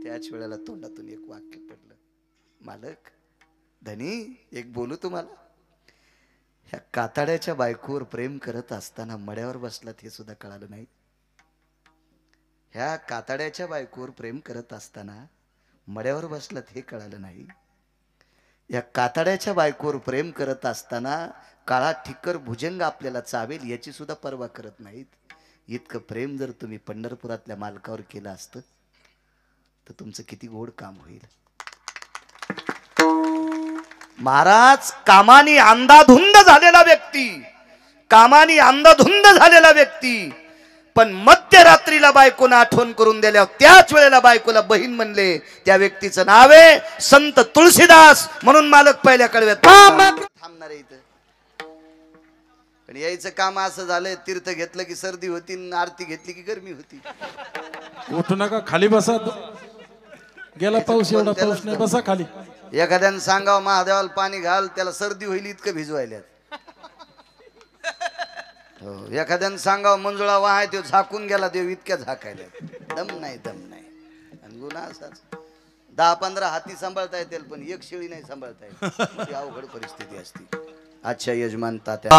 त्याच वेळेला तोंडातून एक वाक्य पडलं, मालक धनी एक बोलू तुम्हाला. ह्या काताड्याच्या बायकोवर प्रेम करत असताना मड्यावर बसलात हे सुद्धा कळालं नाही. ह्या काताड्याच्या बायकोवर प्रेम करत असताना मड्यावर बसलात हे कळालं नाही. या काताड्याच्या बायकोवर प्रेम करत असताना काळा ठिक्कर भुजंग आपल्याला चावेल याची सुद्धा पर्वा करत नाहीत. इतकं प्रेम जर तुम्ही पंढरपुरातल्या मालकावर केलं असतं तर तुमचं किती गोड काम होईल. महाराज कामानी अंधाधुंद झालेला व्यक्ती, कामानी अंधाधुंद झालेला व्यक्ती, पण मध्यरात्रीला बायकोला आठवण करून दिल्यावर त्याच वेळेला बायकोला बहीण म्हणले. त्या व्यक्तीचं नाव आहे संत तुळशीदास. म्हणून मालक पहिल्या कडव्यात थांबणार आहे इथं. पण यायचं काम असं झालंय, तीर्थ घेतलं की सर्दी होती, आरती घेतली की गरमी होती. उठू नका, खाली बसा. गेला पाऊस, एवढा पाऊस नाही, बसा खाली. एखाद्यानं सांगावं महादेवाला पाणी घाल, त्याला सर्दी होईल इतकं भिजवायल्यात. हो, एखाद्यानं सांगावं मंजुळा वाहाय, तो झाकून गेला, देव इतक्या झाकायला. दम नाही, दम नाही. आणि गुन्हा असाच 10-15 हाती सांभाळता येतील पण एक शेळी नाही सांभाळता येत. अवघड परिस्थिती असते. अच्छा यजमान तात्या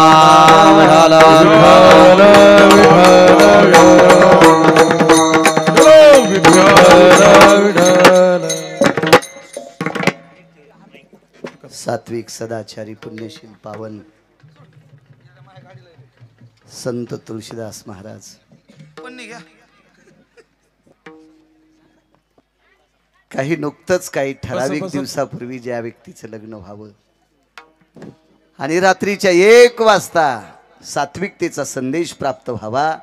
सात्विक सदाचारी पुण्यशील पावन संत तुळशीदास महाराज. काही नुकतंच काही ठराविक दिवसापूर्वी ज्या व्यक्तीचं लग्न व्हावं आणि रात्रीच्या 1 वाजता सात्विकतेचा संदेश प्राप्त व्हावा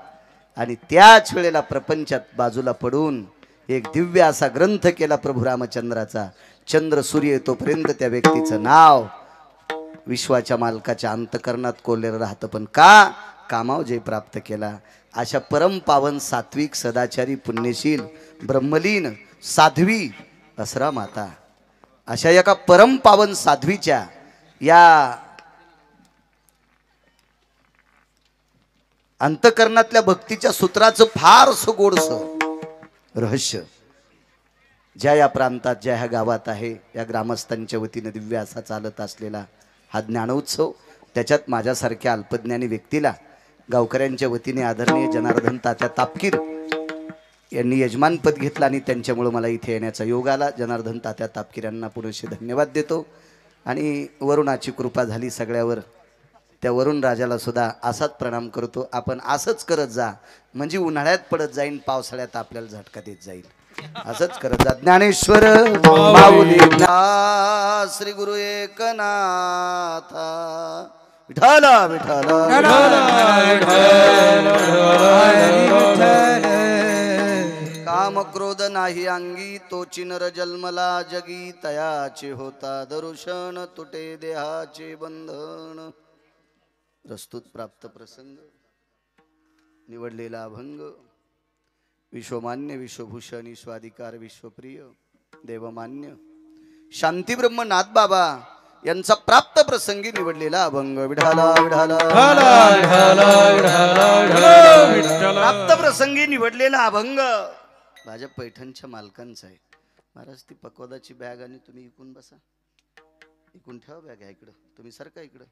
आणि त्याच वेळेला प्रपंचात बाजूला पडून एक दिव्य असा ग्रंथ केला प्रभू रामचंद्राचा. चंद्र सूर्य तोपर्यंत त्या व्यक्तीचं नाव विश्वाच्या मालकाच्या अंतकरणात कोरलेलं राहतं. पण का? कामाव जय प्राप्त केला. अशा परम पावन सात्विक सदाचारी पुण्यशील ब्रह्मलीन साध्वी असरा माता, अशा एका परम पावन साध्वीच्या या अंतकरणातल्या भक्तीच्या सूत्राचं फारसं गोडसं रहस्य ज्या या प्रांतात, ज्या ह्या गावात आहे, या ग्रामस्थांच्या वतीने दिव्य असा चालत असलेला हा ज्ञानोत्सव, त्याच्यात माझ्यासारख्या अल्पज्ञानी व्यक्तीला गावकऱ्यांच्या वतीने आदरणीय जनार्दन तात्या तापकीर यांनी यजमानपद घेतलं आणि त्यांच्यामुळे मला इथे येण्याचा योग आला. जनार्दन तात्या तापकीर यांना पुरेसे धन्यवाद देतो. आणि वरुणाची कृपा झाली सगळ्यावर, त्या वरुण राजाला सुद्धा असाच प्रणाम करतो. आपण असंच करत जा, म्हणजे उन्हाळ्यात पडत जाईन, पावसाळ्यात आपल्याला झटका देत जाईल. असंच करत जा. ज्ञानेश्वर माऊली श्री गुरु एकनाथ विठ्ठल विठ्ठल काम क्रोध नाही अंगी, तोची नर जन्मला जगी, तयाचे होता दर्शन, तुटे देहाचे बंधन. प्रस्तुत प्राप्त प्रसंग निवडलेला अभंग विश्वमान्य विश्वभूषण स्वाधिकार विश्वप्रिय देवमान्य शांती ब्रह्म नाथ बाबा यांचा प्राप्त प्रसंगी निवडलेला अभंग. विढाला विढाला प्राप्त प्रसंगी निवडलेला अभंग माझ्या पैठणच्या मालकांचा आहे. महाराज ती पकवादाची बॅग आणि तुम्ही इकून बसा, इकून ठेवा बॅग आहे इकडं, तुम्ही सरका इकडं,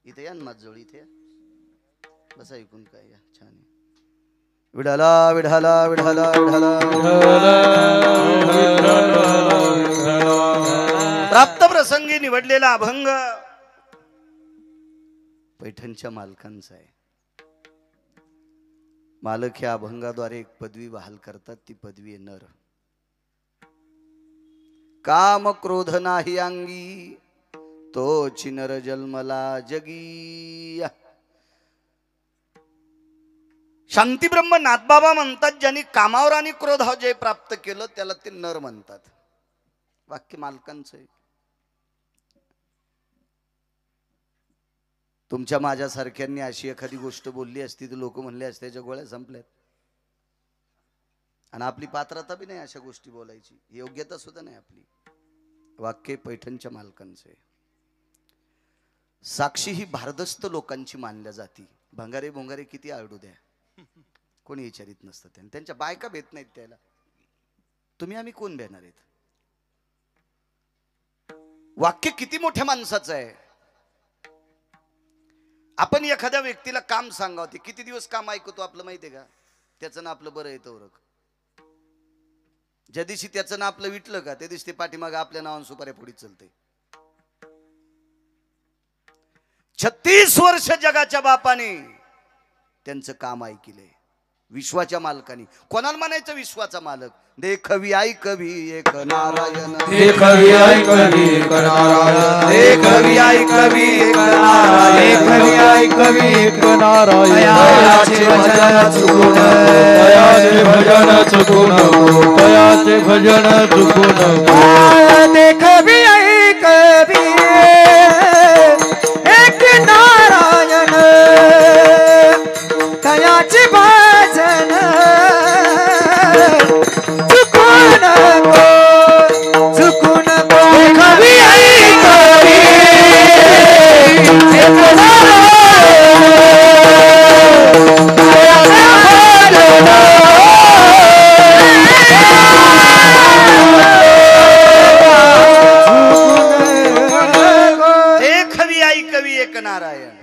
इथे या ना माझजवळ, इथे या बसा, इकून काय या छान. विढाला विढाला विढाला विढाला प्राप्त प्रसंगी निवडलेला अभंग पैठणच्या मालकांचा आहे. मालक ह्या अभंगाद्वारे एक पदवी बहाल करतात. ती पदवी आहे नर. काम क्रोध नाही अंगी, तोची नर जन्मला जगी. शांती ब्रह्म नाथबाबा म्हणतात, ज्यांनी कामावर आणि क्रोध हा जय प्राप्त केलं त्याला ते नर म्हणतात. वाक्य मालकांचं आहे. तुमच्या माझ्यासारख्यांनी अशी एखादी गोष्ट बोलली असती तर लोक म्हणले असते त्याच्या गोळ्या संपल्यात. आणि आपली पात्रता बी नाही अशा गोष्टी बोलायची, योग्यता सुद्धा नाही आपली. वाक्य पैठणच्या मालकांचे. साक्षी ही भारदस्त लोकांची मानल्या जाती. भंगारे भोंगारे किती आरडू द्या, कोणी विचारित नसतं. त्यांच्या बायका भेट नाहीत त्याला. तुम्ही आम्ही कोण भेटणार आहेत? वाक्य किती मोठ्या माणसाचं आहे. आपण एखाद्या व्यक्तीला काम सांगावते, किती दिवस काम ऐकतो आपलं माहितीये का? त्याचं ना आपलं बरं येतं ओळख. ज्या दिवशी त्याचं ना आपलं विटलं का त्या दिवशी ते पाठीमागे आपल्या नावानं सुपाऱ्या फोडीत चलते. 36 वर्ष जगाच्या बापाने त्यांचं काम ऐकले. विश्वाच्या मालकाने. कोणाला म्हणायचं विश्वाचा मालक? देखवी ऐकवी एक नारायण, देखवी ऐकवी एक नारायण, देखवी ऐकवी एक नारायण, देखवी ऐकवी एक नारायण. तयाचे भजन चुकून, तयाचे भजन चुकून, तयाचे भजन चुकून. देखवी ऐकवी एक नारायण, तयाचे भजन चुकून नको, चुकून नको. देखवी ऐकवी एक नारायण.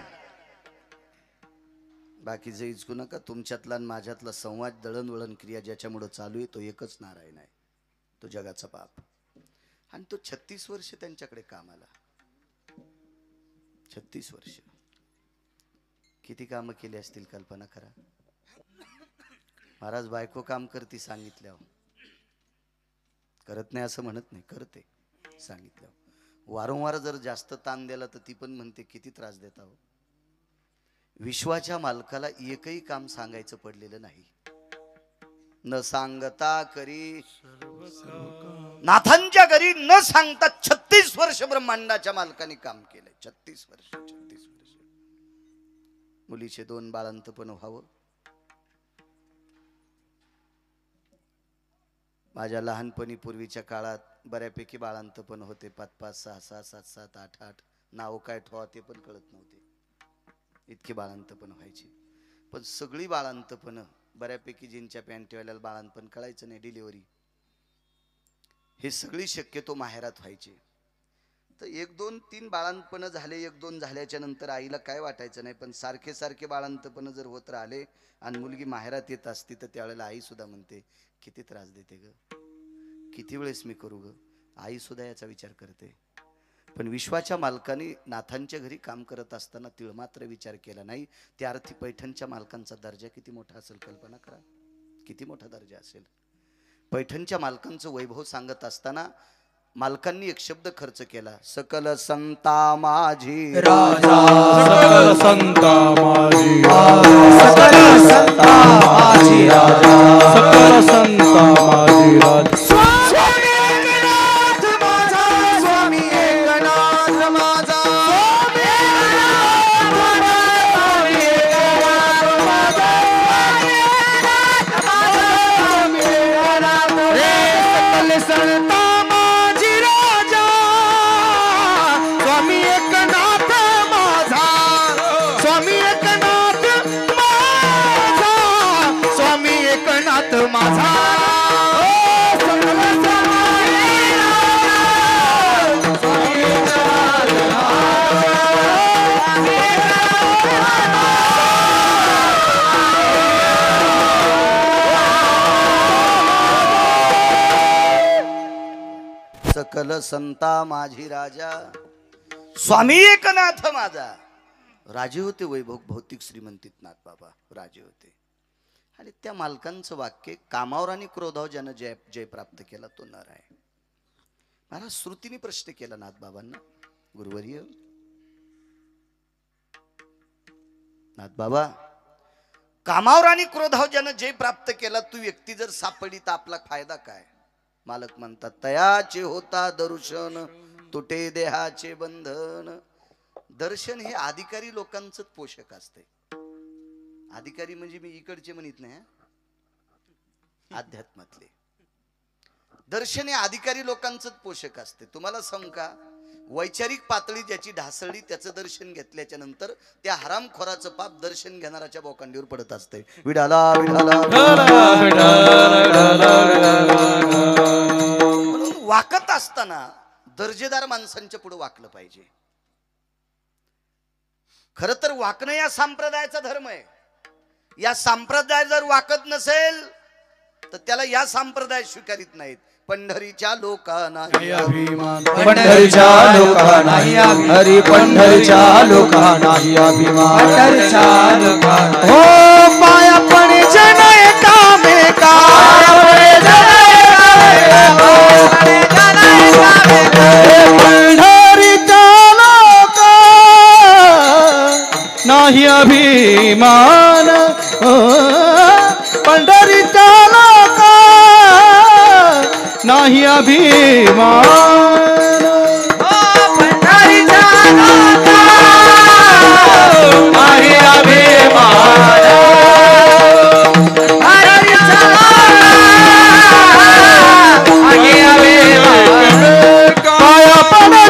बाकीचं इचकू नका. तुमच्यातला आणि माझ्यातला संवाद, दळणवळण क्रिया ज्याच्यामुळे चालू आहे तो एकच नारायण आहे. तो जगाचा बाप. आणि तो 36 वर्ष त्यांच्याकडे कामाला. 36 वर्ष किती कामं केली असतील कल्पना करा. महाराज बायको काम करते सांगितल्यावर, करत नाही असं म्हणत नाही, करते सांगितल्यावर. वारंवार जर जास्त ताण दिला तर ती पण म्हणते किती त्रास देता हो. विश्वाच्या मालकाला एकही काम सांगायचं पडलेलं नाही. न सांगता करी नाथांच्या घरी न सांगता 36 वर्ष ब्रह्मांडाच्या मालकाने काम केलंय. 36 वर्ष. 36 वर्ष. मुलीचे 2 बाळांत पण व्हावं. माझ्या लहानपणी पूर्वीच्या काळात बऱ्यापैकी बाळांत पण होते. 5-5, 6-6, 7-7, 8-8. नाव काय ठेवा ते पण कळत नव्हते. इतके बाळांतपण व्हायचे. पण सगळी बाळांतपण बऱ्यापैकी जिंच्या पॅन्टवाल्याला बाळांतपण कळायचं नाही. डिलिव्हरी हे सगळी शक्यतो माहेरात व्हायचे. तर 1-2-3 बाळांतपण झाले. 1-2 झाल्याच्या नंतर आईला काय वाटायचं नाही. पण सारखे सारखे बाळांतपण जर होत राहिले आणि मुलगी माहेरात येत असती तर त्यावेळेला आई सुद्धा म्हणते किती त्रास देते ग, किती वेळेस मी करू ग. आई सुद्धा याचा विचार करते. पण विश्वाच्या मालकाने नाथांच्या घरी काम करत असताना तिळमात्र विचार केला नाही. त्या अर्थी पैठणच्या मालकांचा दर्जा किती मोठा असेल कल्पना करा. किती मोठा दर्जा असेल. पैठणच्या मालकांचं वैभव सांगत असताना मालकांनी एक शब्द खर्च केला. सकल संता माझी राजा, सकल संता माझी राजा, सकल संता माझी राजा, सकल संता माझी राजा. स्वामी एकनाथ माझा, स्वामी एकनाथ माझा, स्वामी एकनाथ माझा, स्वामी एकनाथ माझा, स्वामी एकनाथ माझा. रे सकल संता माझी राजा, स्वामी एकनाथ माझा, स्वामी एकनाथ माझा, स्वामी एकनाथ माझा. सकल संता माझी राजा, स्वामी एकनाथ माझा. राजे होते. वैभव भौतिक श्रीमंतीत नाथ बाबा राजे होते. आणि त्या मालकांचं वाक्य, कामावर आणि क्रोधावर ज्यानं जय प्राप्त केला तो नर आहे. महाराज श्रुतीने प्रश्न केला नाथ बाबांना, गुरुवर्य नाथ बाबा, कामावर आणि क्रोधावर ज्यानं जय प्राप्त केला तू व्यक्ती जर सापडली तर आपला फायदा काय? मालक म्हणतात तयाचे होता दर्शन, तुटे देहाचे बंधन. दर्शन हे अधिकारी लोकांचं पोषक असते. अधिकारी म्हणजे मी इकडचे म्हणत नाही, अध्यात्मातले. दर्शन हे अधिकारी लोकांचं पोषक असते. तुम्हाला सांगू का, वैचारिक पातळी ज्याची ढासळली त्याचं दर्शन घेतल्याच्या नंतर त्या हरामखोराचं पाप दर्शन घेणाऱ्याच्या बोकांडीवर पडत असते. विडाला विडाला वाकत असताना दर्जेदार माणसांच्या पुढे वाकलं पाहिजे. खर तर वाकणं या संप्रदायाचा धर्म आहे. या संप्रदाय जर वाकत नसेल तर त्याला या संप्रदाय स्वीकारित नाहीत. पंढरीच्या लोकांना अभिमान, पंढरीच्या लोकांना हरी, पंढरीच्या लोकांना अभिमान, पंढरीच्या लोकांना हो पाया पडे जन एकामेका, पंढरीच्या लोका नाही अभिमान, पंढरीच्या लोका नाही अभिमान, पंढरीच्या लोका नाही अभिमान, पंढरीच्या नाही अभिमान, पाया पडे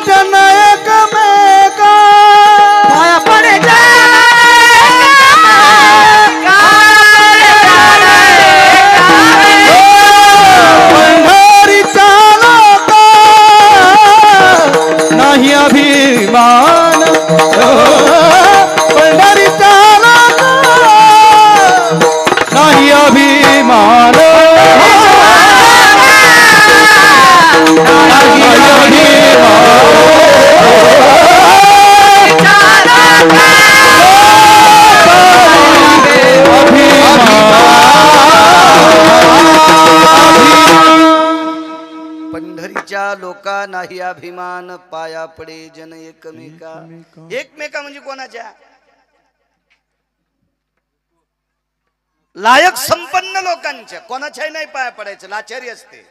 जन एकमेका, पाया पडे जन एकमेका, पाया पडे अभिमान, पंढरीचा नाही अभिमान, पंढरीच्या लोका नाही अभिमान, पाया पडे जन एकमेका. एकमेका म्हणजे कोणाच्या? लायक संपन्न लोकांच्या. कोणाच्याही नाही पाया पडायचं, लाचारी असते.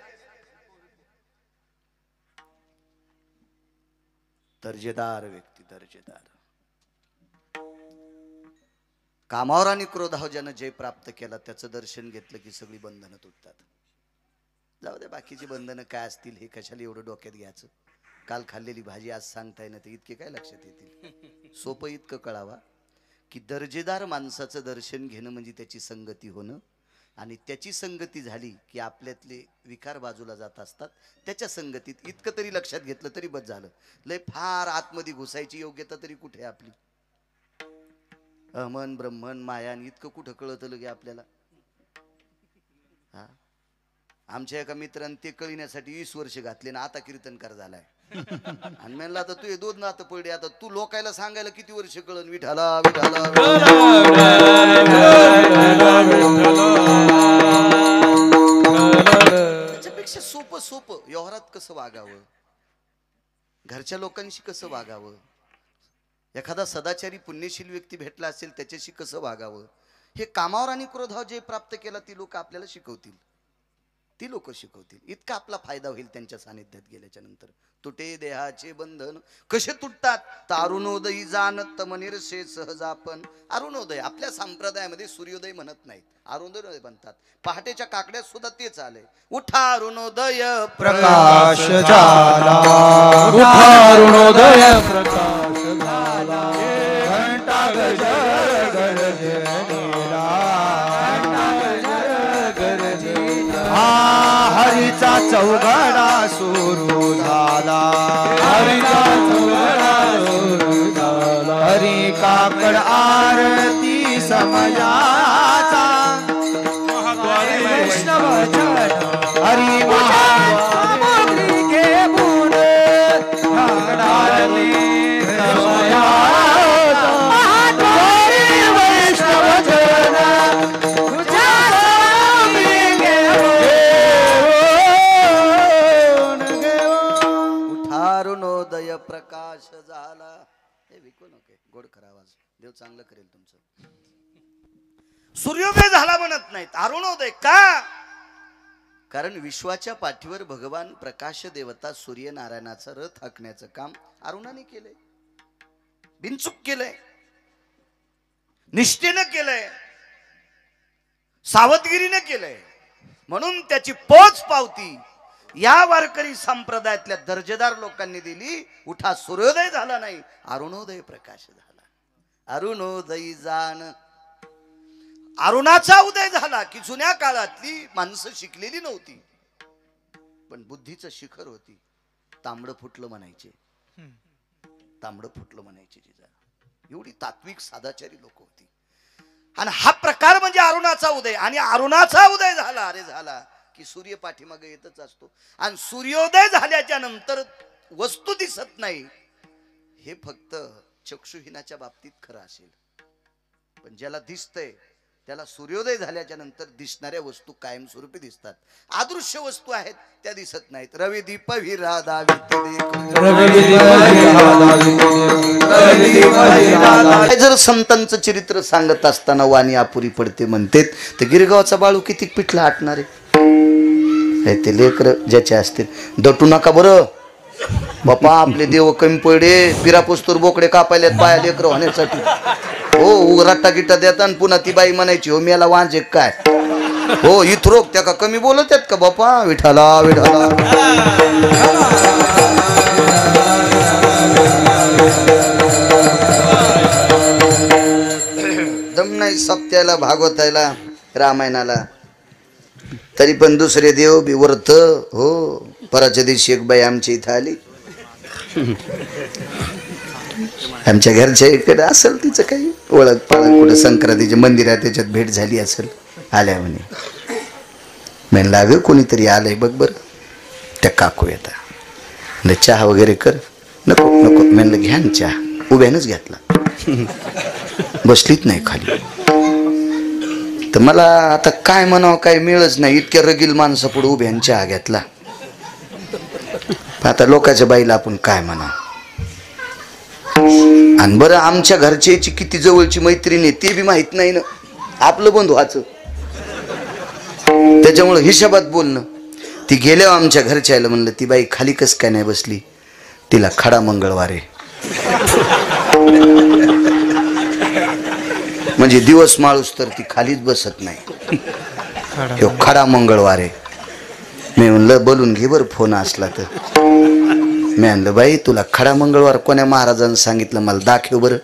दर्जेदार व्यक्ती, दर्जेदार. कामावर आणि क्रोधावर ज्यानं जय प्राप्त केला त्याचं दर्शन घेतलं की सगळी बंधनं तुटतात. जाऊ दे, बाकीची बंधनं काय असतील हे कशाला एवढं डोक्यात घ्यायचं. काल खाल्लेली भाजी आज सांगता येणं, इतके काय लक्षात येतील. सोपं इतकं कळावा की दर्जेदार माणसाचं दर्शन घेणं म्हणजे त्याची संगती होणं, आणि त्याची संगती झाली की आपल्यातले विकार बाजूला जात असतात. त्याच्या संगतीत इतकं तरी लक्षात घेतलं तरी बस झालं. लय फार आतमध्ये घुसायची योग्यता तरी कुठे आपली. अहमन ब्रह्मन मायान इतकं कुठं कळतं लगे आपल्याला. हा, आमच्या एका मित्रांनी ते कळण्यासाठी 20 वर्ष घातले ना आता कीर्तनकार झालाय. आणि म्हणला आता तू हे दोन नातं पडले, आता तू लोकायला सांगायला किती वर्ष कळन विठाला विठाला. त्याच्यापेक्षा सोपं सोपं व्यवहारात कसं वागावं, घरच्या लोकांशी कसं वागावं, एखादा सदाचारी पुण्यशील व्यक्ती भेटला असेल त्याच्याशी कसं वागावं, हे कामावर आणि क्रोधावर जे प्राप्त केला ती लोक आपल्याला शिकवतील. ती लोक शिकवतील. इतका आपला फायदा होईल त्यांच्या सानिध्यात गेल्याच्या नंतर. तुटे देहाचे बंधन कसे तुटतात. तारुणोदयी जानत मनिरसे सहजापन. अरुणोदय आपल्या संप्रदायामध्ये सूर्योदय म्हणत नाहीत, अरुणोदय म्हणतात. पहाटेच्या काकड्यात सुद्धा तेच आलंय. उठा अरुणोदय प्रकाश झाला, उठा अरुणोदय प्रकाश झाला, घंटा गजर गरजलेला, हरीचा चौघडा सुरू झाला, हरीचा चौघडा सुरू झाला, हरी काकड आरती समयाचा, वैष्णव हरी महाद्वारी घेऊन आरती समयाचा, महाद्वारी वैष्णव जन अरुणोदय प्रकाश झाला. हे विकू नका, गोड खरा आवाज, देव चांगलं करेल तुमचं. सूर्योदय झाला म्हणत नाहीत, अरुणोदय का? कारण विश्वाच्या पाठीवर भगवान प्रकाश देवता सूर्यनारायणाचा रथ हाकण्याचं काम अरुणाने केलंय, बिनचूक केलंय, निष्ठेनं केलंय, सावधगिरीने केलंय. म्हणून त्याची पोच पावती या वारकरी संप्रदायातल्या दर्जेदार लोकांनी दिली. उठा सूर्योदय झाला नाही, अरुणोदय प्रकाश झाला. अरुणोदयी जाण अरुणाचा उदय झाला की जुन्या काळातली माणसं शिकलेली नव्हती, पण बुद्धीचं शिखर होती. तांबडं फुटलं म्हणायचे, तांबडं फुटलं म्हणायचे जिजा. एवढी तात्विक सादाचारी लोक होती. आणि हा प्रकार म्हणजे अरुणाचा उदय. आणि अरुणाचा उदय झाला, अरे झाला की सूर्य पाठीमागे येतच असतो. आणि सूर्योदय झाल्याच्या नंतर वस्तू दिसत नाही, हे फक्त चक्षुहीनाच्या बाबतीत खरं असेल. पण ज्याला दिसतंय त्याला सूर्योदय झाल्याच्या नंतर दिसणाऱ्या वस्तू कायमस्वरूपी दिसतात. अदृश्य वस्तू आहेत त्या दिसत नाहीत. रवी दीप जर संतांचं चरित्र सांगत असताना वाणी अपुरी पडते म्हणते, तर गिरगावचा बाळू किती पिठला आटणार आहे. ते लेकर ज्याचे असतील दटू नका बरं बापा. आपले देव कमी पडे, पिरापुस्तूर बोकडे कापायलेत बाया लेकर होण्यासाठी. हो रट्टा गिट्टा देतात आणि पुन्हा ती बाई म्हणायची हो मेला वांजे काय. हो इथरोग त्या का कमी बोलत आहेत का बापा. विठाला विठाला दम नाही सप्त्याला भागवतायला रामायणाला. तरी पण दुसरे देव बी वर्त. हो पराच्या दिवशी एक बाई आमच्या इथं आली. आमच्या घरच्या इकडे असेल तिचं काही ओळख पाळख, कुठं संक्रांतीच्या मंदिरात त्याच्यात भेट झाली असेल. आल्या म्हणे, म्हणलं अगं कोणीतरी आलंय बघ बरं. त्या काकू येता म्हणलं चहा वगैरे कर. नको नको म्हणलं घ्या ना चहा. उभ्यानंच घेतला, बसलीच नाही खाली. तर मला आता काय म्हणावं काय मिळच नाही. इतक्या रगील माणसं पुढे उभ्यान चहा घेतला. आता लोकांच्या बाईला आपण काय म्हणावं. आणि बरं आमच्या घरच्याची किती जवळची मैत्रीण आहे ते बी माहित नाही ना, आपलं बंधुवाचं. त्याच्यामुळं हिशोबात बोलणं. ती गेल्यावर आमच्या घरच्याला म्हणलं ती बाई खाली कस काय नाही बसली. तिला खडा मंगळवार आहे. म्हणजे दिवस माळूस तर ती खालीच बसत नाही. खडा मंगळवार आहे. मी म्हणलं बोलून घे बरं फोन असला तर. मी म्हणलं बाई तुला खडा मंगळवार कोण्या महाराजांनी सांगितलं मला दाखव बरं.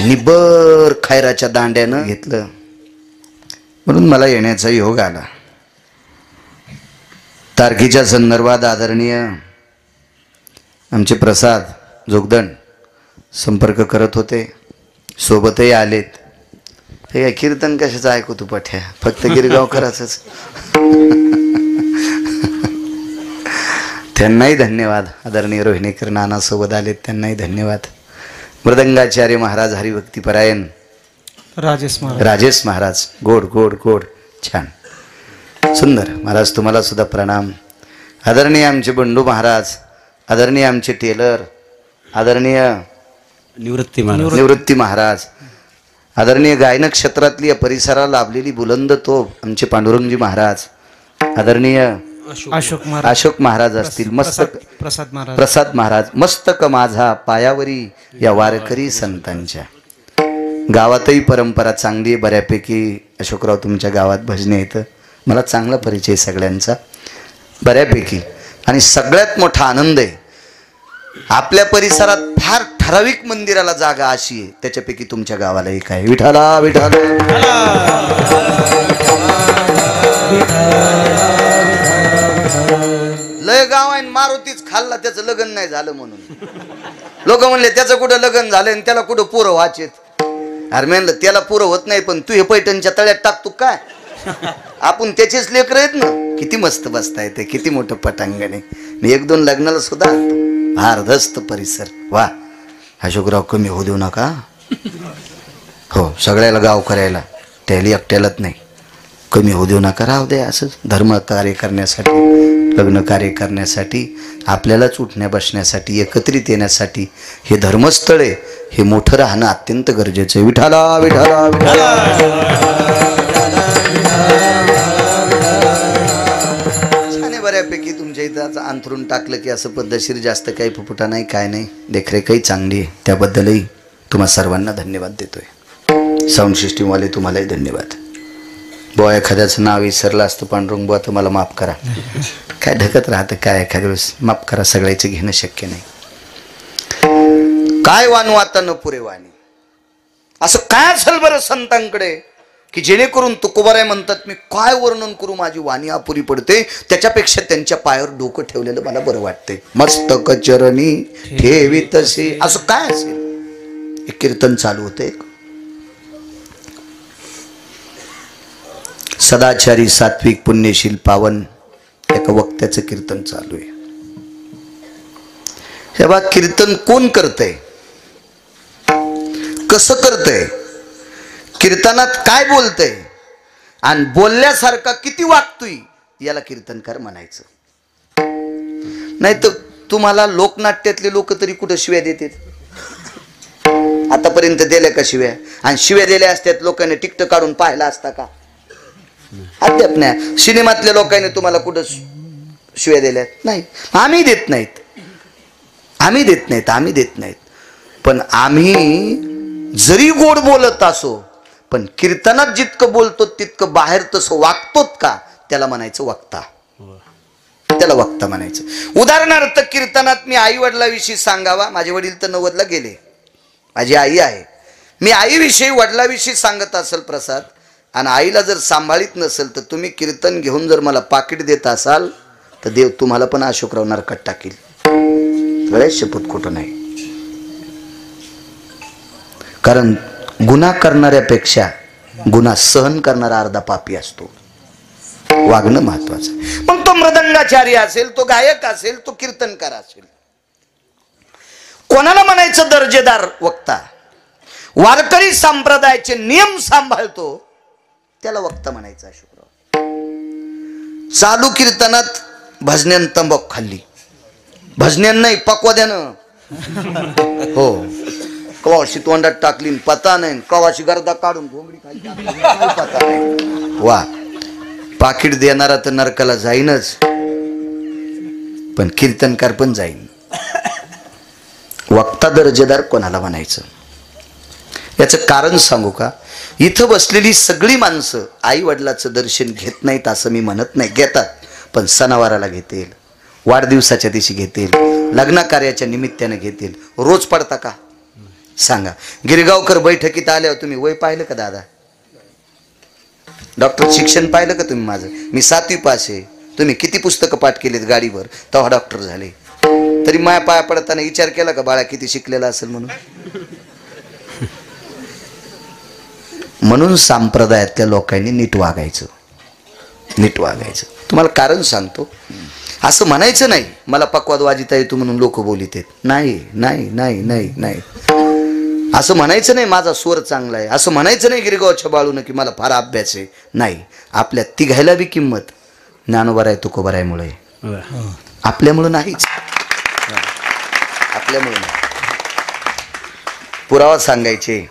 निबर खैराच्या दांड्यानं घेतलं म्हणून मला येण्याचा योग आला. तारखेच्या संदर्भात आदरणीय आमचे प्रसाद जोगदंड संपर्क करत होते, सोबतही आलेत. हे काय कीर्तन कशाचं ऐकू तू पठ्या, फक्त गिरगावकराचंच. त्यांनाही धन्यवाद. आदरणीय रोहिणीकर नाना सोबत आलेत, त्यांनाही धन्यवाद. मृदंगाचार्य महाराज हरिभक्तीपरायण राजेश महाराज गोड गोड गोड छान सुंदर. महाराज तुम्हाला सुद्धा प्रणाम. आदरणीय आमचे बंडू महाराज, आदरणीय आमचे टेलर, आदरणीय निवृत्ती महाराज, आदरणीय गायन क्षेत्रातली या परिसराला लाभलेली बुलंद तोफ आमचे पांडुरंगजी महाराज, आदरणीय अशोक महाराज असतील, मस्तक प्रसाद महाराज, मस्तक माझा पायावरी या वारकरी संतांच्या. गावातही परंपरा चांगली आहे बऱ्यापैकी. अशोकराव तुमच्या गावात भजने येतं, मला चांगला परिचय सगळ्यांचा बऱ्यापैकी. आणि सगळ्यात मोठा आनंद आहे आपल्या परिसरात फार ठराविक मंदिराला जागा अशी आहे, त्याच्यापैकी तुमच्या गावाला एक आहे. विठाला विठाला लय गाव आहे. मारुतीच खाल्ला त्याचं लग्न नाही झालं म्हणून लोक म्हणले त्याचं कुठं लग्न झालं आणि त्याला कुठं पोरं व्हायचेत. अरे म्हणलं त्याला पोरं होत नाही पण तू हे पैठणच्या तळ्यात टाकतो काय. आपण त्याचेच लेकर आहेत ना. किती मस्त बसता येते, किती मोठं पटांगण आहे. मी एक दोन लग्नाला सुद्धा भारदस्त परिसर. वा अशोकराव कमी होऊ देऊ नका. हो सगळ्याला गाव करायला, त्याला एकट्यालाच नाही. कमी होऊ देऊ नका, राहू दे असंच. धर्म कार्य करण्यासाठी, लग्न कार्य करण्यासाठी, आपल्यालाच उठण्या बसण्यासाठी, एकत्रित येण्यासाठी हे धर्मस्थळ आहे, हे मोठं राहणं अत्यंत गरजेचं आहे. विठाला विठाला विठाला. छान बऱ्यापैकी तुमच्या इथं अंथरून टाकलं की असं पद्धतशीर, जास्त काही फुफुटा नाही काय नाही, देखरेखही चांगली आहे. त्याबद्दलही तुम्हा सर्वांना धन्यवाद देतोय. साऊंड सिस्टीमवाले तुम्हालाही धन्यवाद. बुवा एखाद्याचं नाव विसरलं असतं पांडुरंग बुवा तर मला माफ करा. काय ढकत राहतं काय एखाद्या वेळेस, माफ करा. सगळ्याचं घेणं शक्य नाही. काय वानू आता न पुरे वाणी, असं काय असेल बरं संतांकडे की जेणेकरून तुकोबाराय म्हणतात मी काय वर्णन करू, माझी वाणी अपुरी पडते, त्याच्यापेक्षा त्यांच्या पायावर डोकं ठेवलेलं मला बरं वाटते. मस्तक चरणी ठेवी तसे, असं काय असेल. एक कीर्तन चालू होतं, एक सदाचारी सात्विक पुण्यशील पावन एका वक्त्याचं कीर्तन चालू आहे. हे बघ, कीर्तन कोण करतंय, कसं करतंय, कीर्तनात काय बोलतंय आणि बोलल्यासारखा किती वागतोय, याला कीर्तनकार म्हणायचं. नाही तर तुम्हाला लोकनाट्यातले लोक तरी कुठं शिव्या देतात, आतापर्यंत दिल्या का शिव्या? आणि शिव्या दिल्या असत्यात लोकांनी तिकट काढून पाहिला असता का? अद्याप नाही. सिनेमातल्या लोकांनी तुम्हाला कुठं शिव्या दिल्यात? नाही. आम्ही देत नाहीत, आम्ही देत नाहीत, आम्ही देत नाहीत. पण आम्ही जरी गोड बोलत असो, पण कीर्तनात जितकं बोलतो तितकं बाहेर तसं वागतोत का, त्याला म्हणायचं वक्ता. त्याला वक्ता म्हणायचं. उदाहरणार्थ कीर्तनात मी आई वडिलाविषयी सांगावा, माझे वडील तर 90ला गेले, माझी आई आहे, मी आईविषयी वडिलाविषयी सांगत असेल प्रसाद, आणि आईला जर सांभाळीत नसेल तर तुम्ही कीर्तन घेऊन जर मला पाकिट देत असाल तर देव तुम्हाला पण अशोकराव नरकात टाकील. गळ्यात शपथ खोटं नाही. कारण गुन्हा करणाऱ्यापेक्षा गुन्हा सहन करणारा अर्धा पापी असतो. वागणं महत्वाचं. मग तो मृदंगाचारी असेल, तो गायक असेल, तो कीर्तनकार असेल, कोणाला म्हणायचं दर्जेदार वक्ता? वारकरी संप्रदायाचे नियम सांभाळतो त्याला वक्ता म्हणायचं. अशोकराव चालू कीर्तनात भजन्यान तंबाखू खाल्ली, भजन्यान नाही पक्वाद्यानं, हो, कवाशी तोंडात टाकली पता नाही, कवाशी गर्दा काढून घोंगडी खाली पता नाही. वा, पाकिट देणारा तर नरकाला जाईनच, पण कीर्तनकार पण जाईन. वक्ता दर्जेदार कोणाला म्हणायचं? याचं कारण सांगू का? इथं बसलेली सगळी माणसं आई वडिलाचं दर्शन घेत नाहीत असं मी म्हणत नाही, घेतात, पण सणावाराला घेतील, वाढदिवसाच्या दिवशी घेतील, लग्न कार्याच्या निमित्ताने घेतील. रोज पडता का सांगा? गिरगावकर बैठकीत आल्यावर तुम्ही वय पाहिलं का दादा? डॉक्टर शिक्षण पाहिलं का तुम्ही माझं? मी 7वी पास आहे. तुम्ही किती पुस्तकं पाठ केलीत गाडीवर तेव्हा डॉक्टर झाले. तरी माया पाया पडताना विचार केला का बाळा किती शिकलेला असेल म्हणून? म्हणून संप्रदायातल्या लोकांनी नीट वागायचं, नीट वागायचं. तुम्हाला कारण सांगतो, असं म्हणायचं नाही मला पक्वाद वाजिता येतो म्हणून लोक बोलित आहेत. नाही नाही नाही नाही नाही, असं म्हणायचं नाही माझा स्वर चांगला आहे, असं म्हणायचं नाही गिरगावच्या बाळून की मला फार अभ्यास आहे. नाही, आपल्या तिघायला बी किंमत ज्ञानोबा आहे तुकोबारायमुळे, आपल्यामुळं नाहीच, आपल्यामुळे नाही. पुरावा सांगायचे,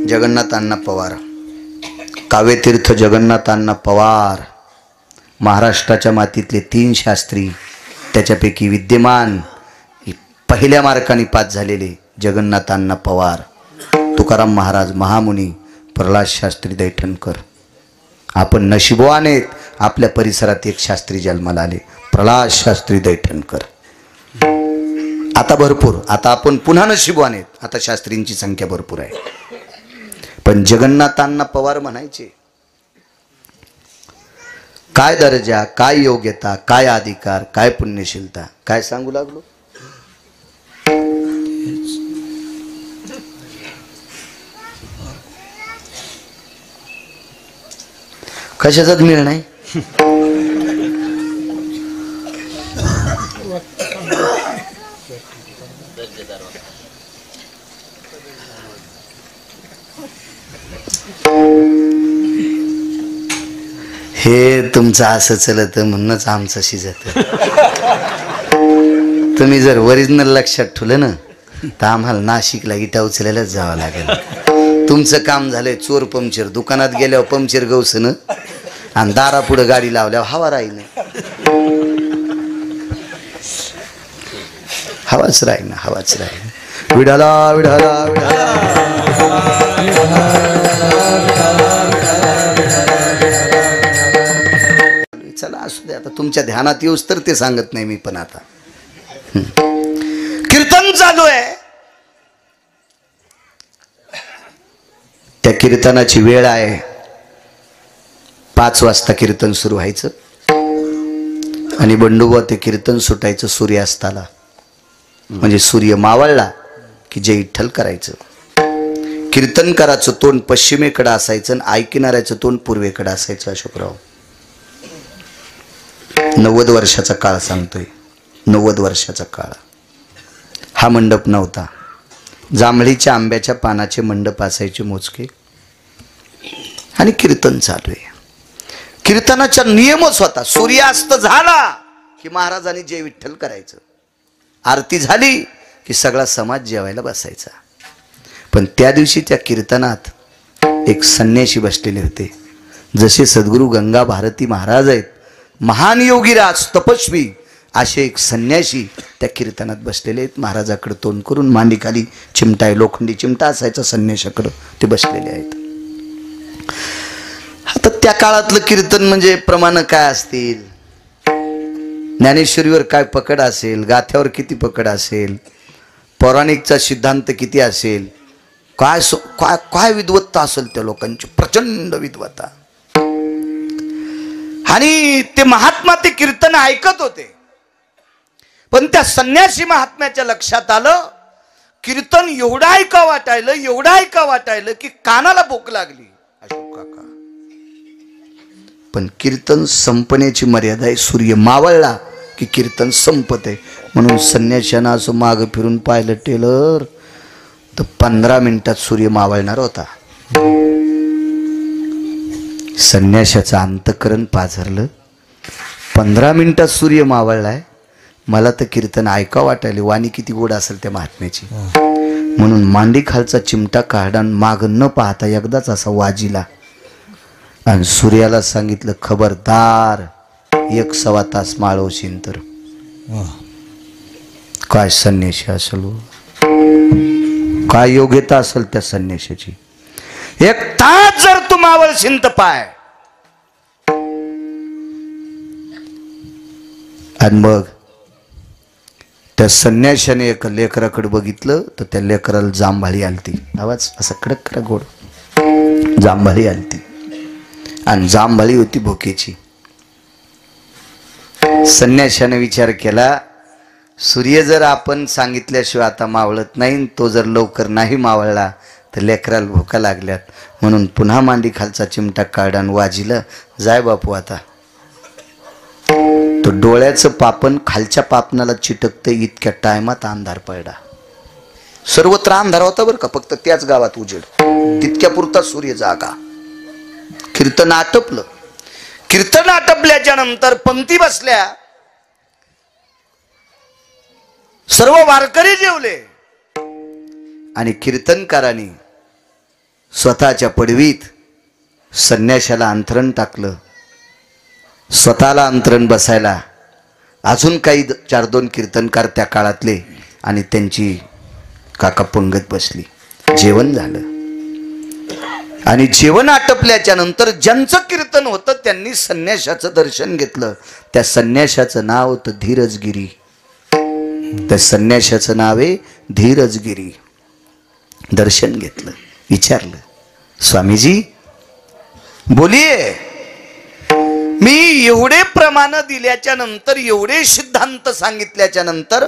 जगन्नाथ अण्णा पवार, काव्यतीर्थ जगन्नाथ अण्णा पवार, महाराष्ट्राच्या मातीतले 3 शास्त्री, त्याच्यापैकी विद्यमान पहिल्या मार्काने पास झालेले जगन्नाथ अण्णा पवार, तुकाराम महाराज महामुनी, प्रल्हाद शास्त्री दैठणकर. आपण नशिबवान आहेत, आपल्या परिसरात एक शास्त्री जन्माला आले, प्रल्हाद शास्त्री दैठणकर. आता भरपूर, आता आपण पुन्हा नशिबवान आहेत, आता शास्त्रींची संख्या भरपूर आहे. पण जगन्नाथ अण्णा पवार म्हणायचे, काय दर्जा, काय योग्यता, काय अधिकार, काय पुण्यशीलता, काय सांगू लागलो? कशाचाच मिळ नाही. हे तुमचं असं चलत म्हणूनच आमचं शिजत. तुम्ही जर ओरिजिनल लक्षात ठेवलं ना तर आम्हाला नाशिकला इटा उचलायलाच जावं लागेल. तुमचं काम झालंय चोर पंक्चर, दुकानात गेल्यावर पंक्चर गवसनं आणि दारापुढं गाडी लावल्यावर हवा राहील, हवाच राहील ना, हवाच राहील. विडाला विडाला चला असू दे, आता तुमच्या ध्यानात येऊस तर ते सांगत नाही मी. पण आता कीर्तन चालू आहे, त्या कीर्तनाची वेळ आहे. 5 वाजता कीर्तन सुरू व्हायचं आणि बंडोबा ते कीर्तन सुटायचं सूर्यास्ताला. म्हणजे सूर्य मावळला की जय विठ्ठल करायचं. कीर्तनकाराचं तोंड पश्चिमेकडे असायचं आणि ऐकणाऱ्याचं तोंड पूर्वेकडे असायचं. अशोकराव 90 वर्षाचा काळ सांगतोय. 90 वर्षाचा काळ. हा मंडप नव्हता. जांभळीच्या आंब्याच्या पानाचे मंडप असायचे मोजके आणि कीर्तन चालू आहे. कीर्तनाचा नियमच होता. सूर्यास्त झाला की महाराजांनी जय विठ्ठल करायचं. आरती झाली की सगळा समाज जेवायला बसायचा. पण त्या दिवशी त्या कीर्तनात एक संन्यासी बसलेले होते. जसे सद्गुरू गंगा भारती महाराज आहेत, महान योगीराज तपस्वी, असे एक संन्यासी त्या कीर्तनात बसलेले आहेत. महाराजाकडे तोंड करून, मांडीखाली चिमटा आहे, लोखंडी चिमटा असायचा संन्याशाकडं, ते बसलेले आहेत. आता त्या काळातलं कीर्तन म्हणजे प्रमाण काय असतील, ज्ञानेश्वरीवर काय पकड असेल, गाथ्यावर किती पकड असेल, पौराणिकचा सिद्धांत किती असेल, काय काय काय विद्वत्ता असेल त्या लोकांची, प्रचंड विद्वत्ता. आणि ते महात्मा ते कीर्तन ऐकत होते. पण त्या संन्यासी महात्म्याच्या लक्षात आलं, कीर्तन एवढं ऐका वाटायलं की कानाला भूक लागली. अशोक काका, पण कीर्तन संपण्याची मर्यादा आहे. सूर्य मावळला की कीर्तन संपत आहे. म्हणून संन्याशानं असं मागं फिरून पाहिलं टेलर, तर 15 मिनिटात सूर्य मावळणार होता. संन्याशाचं अंतःकरण पाझरलं. 15 मिनिटात सूर्य मावळलाय. मला तर कीर्तन ऐका वाटायले, वाणी किती गोड असेल त्या महात्म्याची. म्हणून मांडी खालचा चिमटा काढा, माग न पाहता एकदाच असा वाजिला आणि सूर्याला सांगितलं, खबरदार 1-1.25 तास माळवशीन तर. काय संन्याशी असेल, काय योग्यता असेल त्या संन्याशाची. 1 तास जर तू मावळशीन तर पाय. आणि मग त्या संन्याशाने एका लेकराकडे बघितलं, तर त्या लेकराला जांभाळी आलती. आवाज असा कडक कडक गोड. जांभाळी आलती आणि जांभाळी होती भुकेची. संन्याशाने विचार केला, सूर्य जर आपण सांगितल्याशिवाय आता मावळत नाही, तो जर लवकर नाही मावळला तर लेकराला भुका लागल्यात. म्हणून पुन्हा मांडी खालचा चिमटा काढून वाजिलं, जाय बापू आता. तो डोळ्याचं पापण खालच्या पापणाला चिटकतं इतक्या टायमात अंधार पडला. सर्वत्र अंधार होता बरं का, फक्त त्याच गावात उजेड. तितक्या पुरता सूर्य जागा. कीर्तन आटपलं. कीर्तन आटपल्याच्या नंतर पंक्ती बसल्या. सर्व वारकरी जेवले आणि कीर्तनकारांनी स्वतःच्या पडवीत संन्याशाला अंतरण टाकलं. स्वतःला अंतरण बसायला अजून काही 4-2 कीर्तनकार त्या काळातले आणि त्यांची काका पंगत बसली. जेवण झालं आणि जेवण आटपल्याच्या नंतर ज्यांचं कीर्तन होतं त्यांनी संन्याशाचं दर्शन घेतलं. त्या संन्याशाचं नाव होतं धीरजगिरी. त्या संन्याशाचं नाव आहे धीरजगिरी. दर्शन घेतलं. विचारलं, स्वामीजी बोलिये, मी एवढे प्रमाण दिल्याच्या नंतर, एवढे सिद्धांत सांगितल्याच्या नंतर,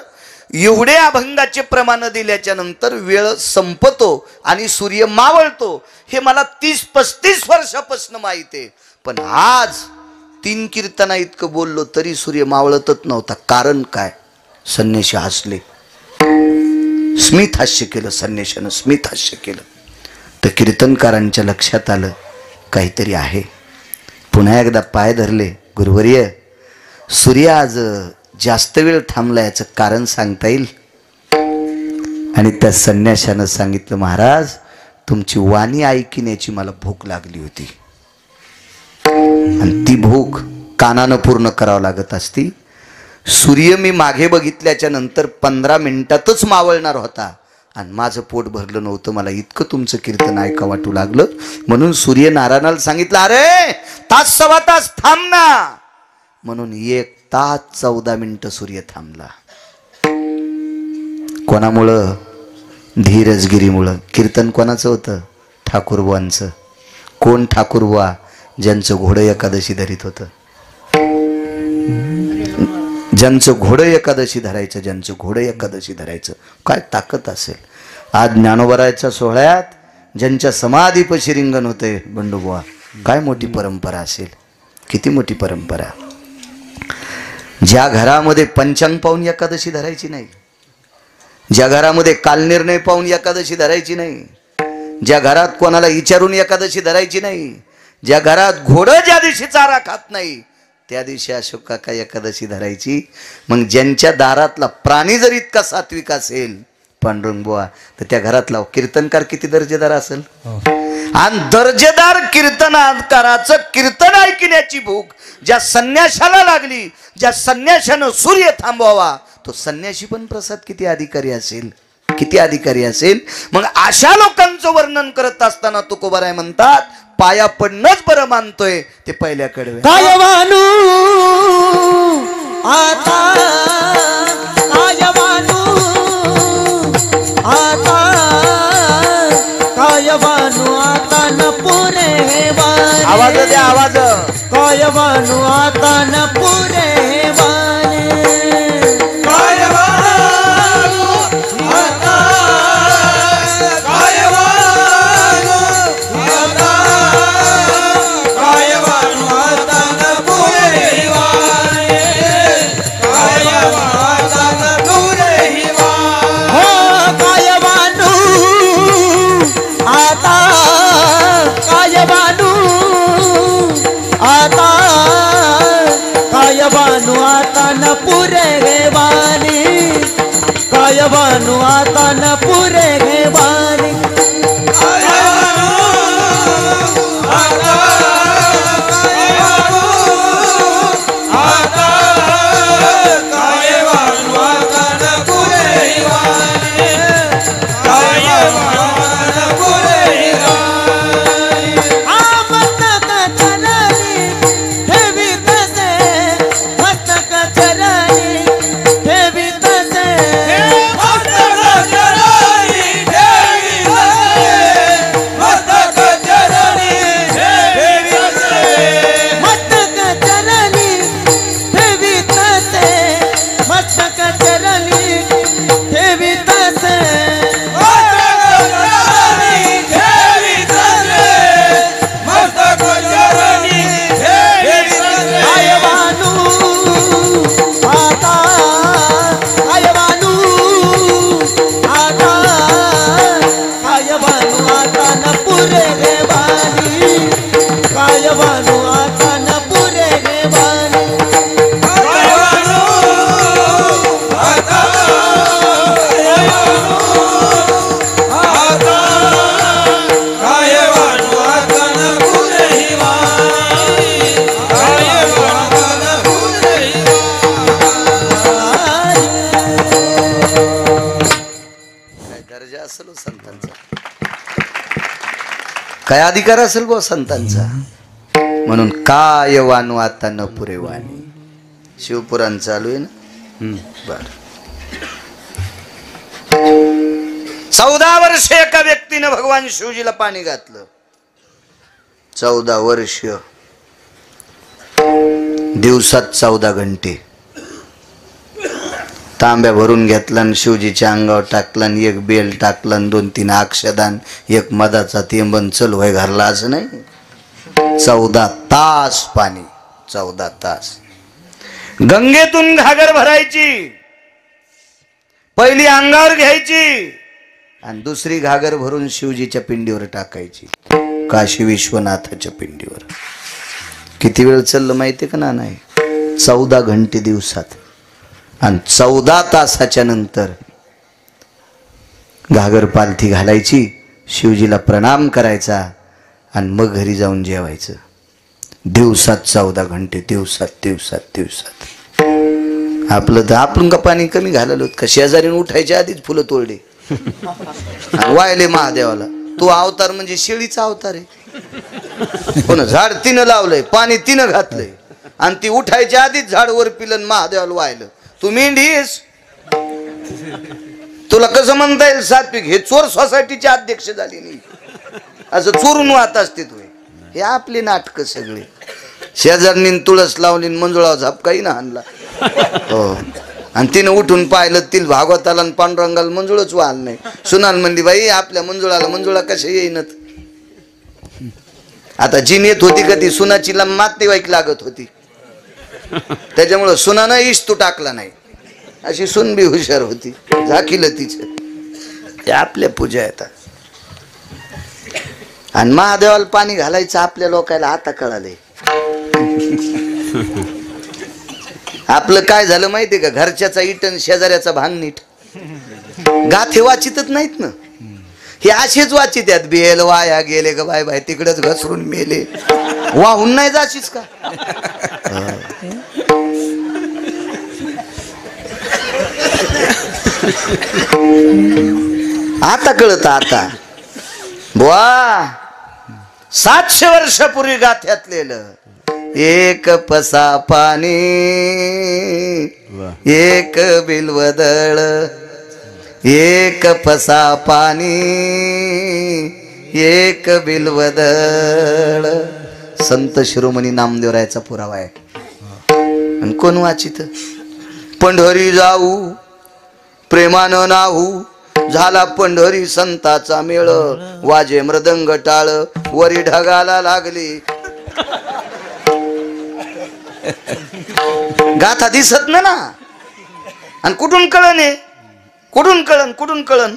एवढे अभंगाचे प्रमाण दिल्याच्या नंतर वेळ संपतो आणि सूर्य मावळतो हे मला 30-35 वर्षापासून माहिती आहे. पण आज 3 कीर्तना इतकं बोललो तरी सूर्य मावळतच नव्हता. कारण काय? संन्याशी हसले. स्मित हास्य केलं संन्याशानं, स्मित हास्य केलं. तर कीर्तनकारांच्या लक्षात आलं काहीतरी आहे. पुन्हा एकदा पाय धरले. गुरुवर्य, सूर्य आज जास्त वेळ थांबला, याचं कारण सांगता येईल? आणि त्या संन्याशानं सांगितलं, महाराज तुमची वाणी ऐकण्याची मला भूक लागली होती आणि ती भूक कानानं पूर्ण करावं लागत असती. सूर्य मी मागे बघितल्याच्या नंतर 15 मिनिटातच मावळणार होता आणि माझं पोट भरलं नव्हतं. मला इतकं तुमचं कीर्तन ऐका वाटू लागलं. म्हणून सूर्य नारायणाला सांगितलं, अरे 1-1.25 तास थांब ना. म्हणून 1 तास 14 मिनिटं सूर्य थांबला. कोणामुळं? धीरजगिरीमुळं. कीर्तन कोणाचं होतं? ठाकूरबुवांचं. कोण ठाकूरबुवा? ज्यांचं घोडं एकादशी धरीत होतं, ज्यांचं घोडं एकादशी धरायचं, ज्यांचं घोडं एकादशी धरायचं, काय ताकद असेल. आज ज्ञानोबरायच्या सोहळ्यात ज्यांच्या समाधीपाशी रिंगण होते बंडूबुवा, काय मोठी परंपरा असेल, किती मोठी परंपरा. ज्या घरामध्ये पंचांग पाहून एकादशी धरायची नाही, ज्या घरामध्ये कालनिर्णय पाहून एकादशी धरायची नाही, ज्या घरात कोणाला विचारून एकादशी धरायची नाही, ज्या घरात घोडं ज्या दिवशी चारा खात नाही त्या दिवशी अशोक काका एकादशी धरायची. मग ज्यांच्या दारातला प्राणी जर इतका सात्विक असेल पांडुरंग बुवा, तर त्या घरातला कीर्तनकार किती दर्जेदार असेल. आणि दर्जेदार कीर्तनकाराचं कीर्तन ऐकण्याची भूक ज्या संन्याशाला लागली, ज्या संन्याशानं सूर्य थांबवावा, तो संन्याशी पण प्रसाद किती अधिकारी असेल, किती अधिकारी असेल. मग अशा लोकांचं वर्णन करत असताना तुकोबाराय म्हणतात, पाया पडणंच बरं मानतोय ते पहिल्या कडवे. काय वानू आता, काय वानू आता, काय वानू आता न पुरे वाणी. आवाज द्या, आवाज. काय वानू आता न पुरे वाणी. काय वानू आता, काय वानू आता, काय वानू आता न पुरे वाणी. काय वानू आता न पुरे वाणी. हो काय वानू आता, काय वानू आता, काय वानू आता न पुरे वाणी. काय वानू आता न पुरे वाणी. काय वानू आता, काय वानू आता, काय वानू आता न पुरे वाणी. काय वानू न पुरे वाणी. मस्तक चरणी ठेवी तसे, मस्तक चरणी ठेवी तसे, मस्तक चरणी ठेवी तसे, मस्तक चरणी ठेवी तसे, मस्तक चरणी ठेवी तसे, मस्तक चरणी ठेवी तसे, मस्तक चरणी ठेवी तसे, मस्तक चरणी ठेवी तसे. काय वानू आता, काय वानू आता, काय वानू आता न पुरे वाणी. काय वानू आता न पुरे वाणी. काय वानू आता, काय वानू आता, काय वानू आता न पुरे वाणी. काय वानू आता न पुरे काय दर्जा असेल हो संतांचा, काय अधिकार असेल बो संतांचा. म्हणून काय वानू आता न पुरे वाणी. शिवपुराण चालू आहे ना. बर, 14 वर्ष एका व्यक्तीनं भगवान शिवजीला पाणी घातलं. 14 वर्ष, दिवसात 14 घंटे. तांब्या भरून घेतला आणि शिवजीच्या अंगावर टाकला, आणि एक बेल टाकला, 2-3 अक्षदान, एक मधाचा तेंबन, चल होय घरला. असं नाही. 14 तास पाणी, 14 तास. गंगेतून घागर भरायची, पहिली अंगावर घ्यायची आणि दुसरी घागर भरून शिवजीच्या पिंडीवर टाकायची, काशी विश्वनाथाच्या पिंडीवर. किती वेळ चाललं माहितीये का ना? नाही, 14 घंटे दिवसात. आणि 14 तासाच्या नंतर घागर पालथी घालायची, शिवजीला प्रणाम करायचा आणि मग घरी जाऊन जेवायचं. दिवसात 14 घंटे, दिवसात दिवसात दिवसात. आपलं तर आपण का पाणी कमी घाललो का? शेजारीने उठायच्या आधीच फुलं तोडले वायले महादेवाला. तो अवतार म्हणजे शेळीचा अवतार आहे. पण झाड तिनं लावलंय, पाणी तिनं घातलंय, आणि ती उठायच्या आधीच झाड वर पिलं महादेवाला वाहिलं. तू मेंढीस, तुला कसं म्हणता येईल सात्विक? हे चोर सोसायटीचे अध्यक्ष झाली नाही, असं चोरून वाहत असते तू. हे आपली नाटकं सगळी. शेजारनी तुळस लावली मंजुळा झापकाही ना आणला. हो आणि तिनं उठून पाहिलं तिला भागवताला आणि पांडुरंगाला मंजुळच वाहल नाही. सुनाल म्हणली बाई आपल्या मंजुळाला मंजुळा कशा येईनत. आता जी नेत होती का ती सुनाची नातेवाईक लागत होती, त्याच्यामुळं सुनानं इस्तू टाकला नाही. अशी सुन बी हुशार होती, झाकीलं तिचं. हे आपल्या पूजा येतात. आणि महादेवाला पाणी घालायचं आपल्या लोकांना आता कळालंय. आपलं काय झालं माहितीये का, घरच्याचा इटन शेजाऱ्याचा भांग नीट. गाथे वाचितच नाहीत ना, हे असेच वाचित आहेत. बेल वाया गेले ग बाय बाय तिकडेच घसरून मेले. वाहून नाही जाशीच का. आता कळत आता बुवा 700 वर्षापूर्वी गाथ्यातलेलं. एक पसा पाणी एक बिलवदळ, एक पसा पाणी एक बिलवदळ. संत शिरोमणी नामदेवरायाचा पुरावा आहे. आणि कोण वाचित. पंढरी जाऊ प्रेमानं नाहू, झाला पंढरी संताचा मेळ. वाजे मृदंग टाळ वरी ढगाला लागली. गाथा दिसत ना. आणि कुठून कळण आहे, कुठून कळण, कुठून कळण.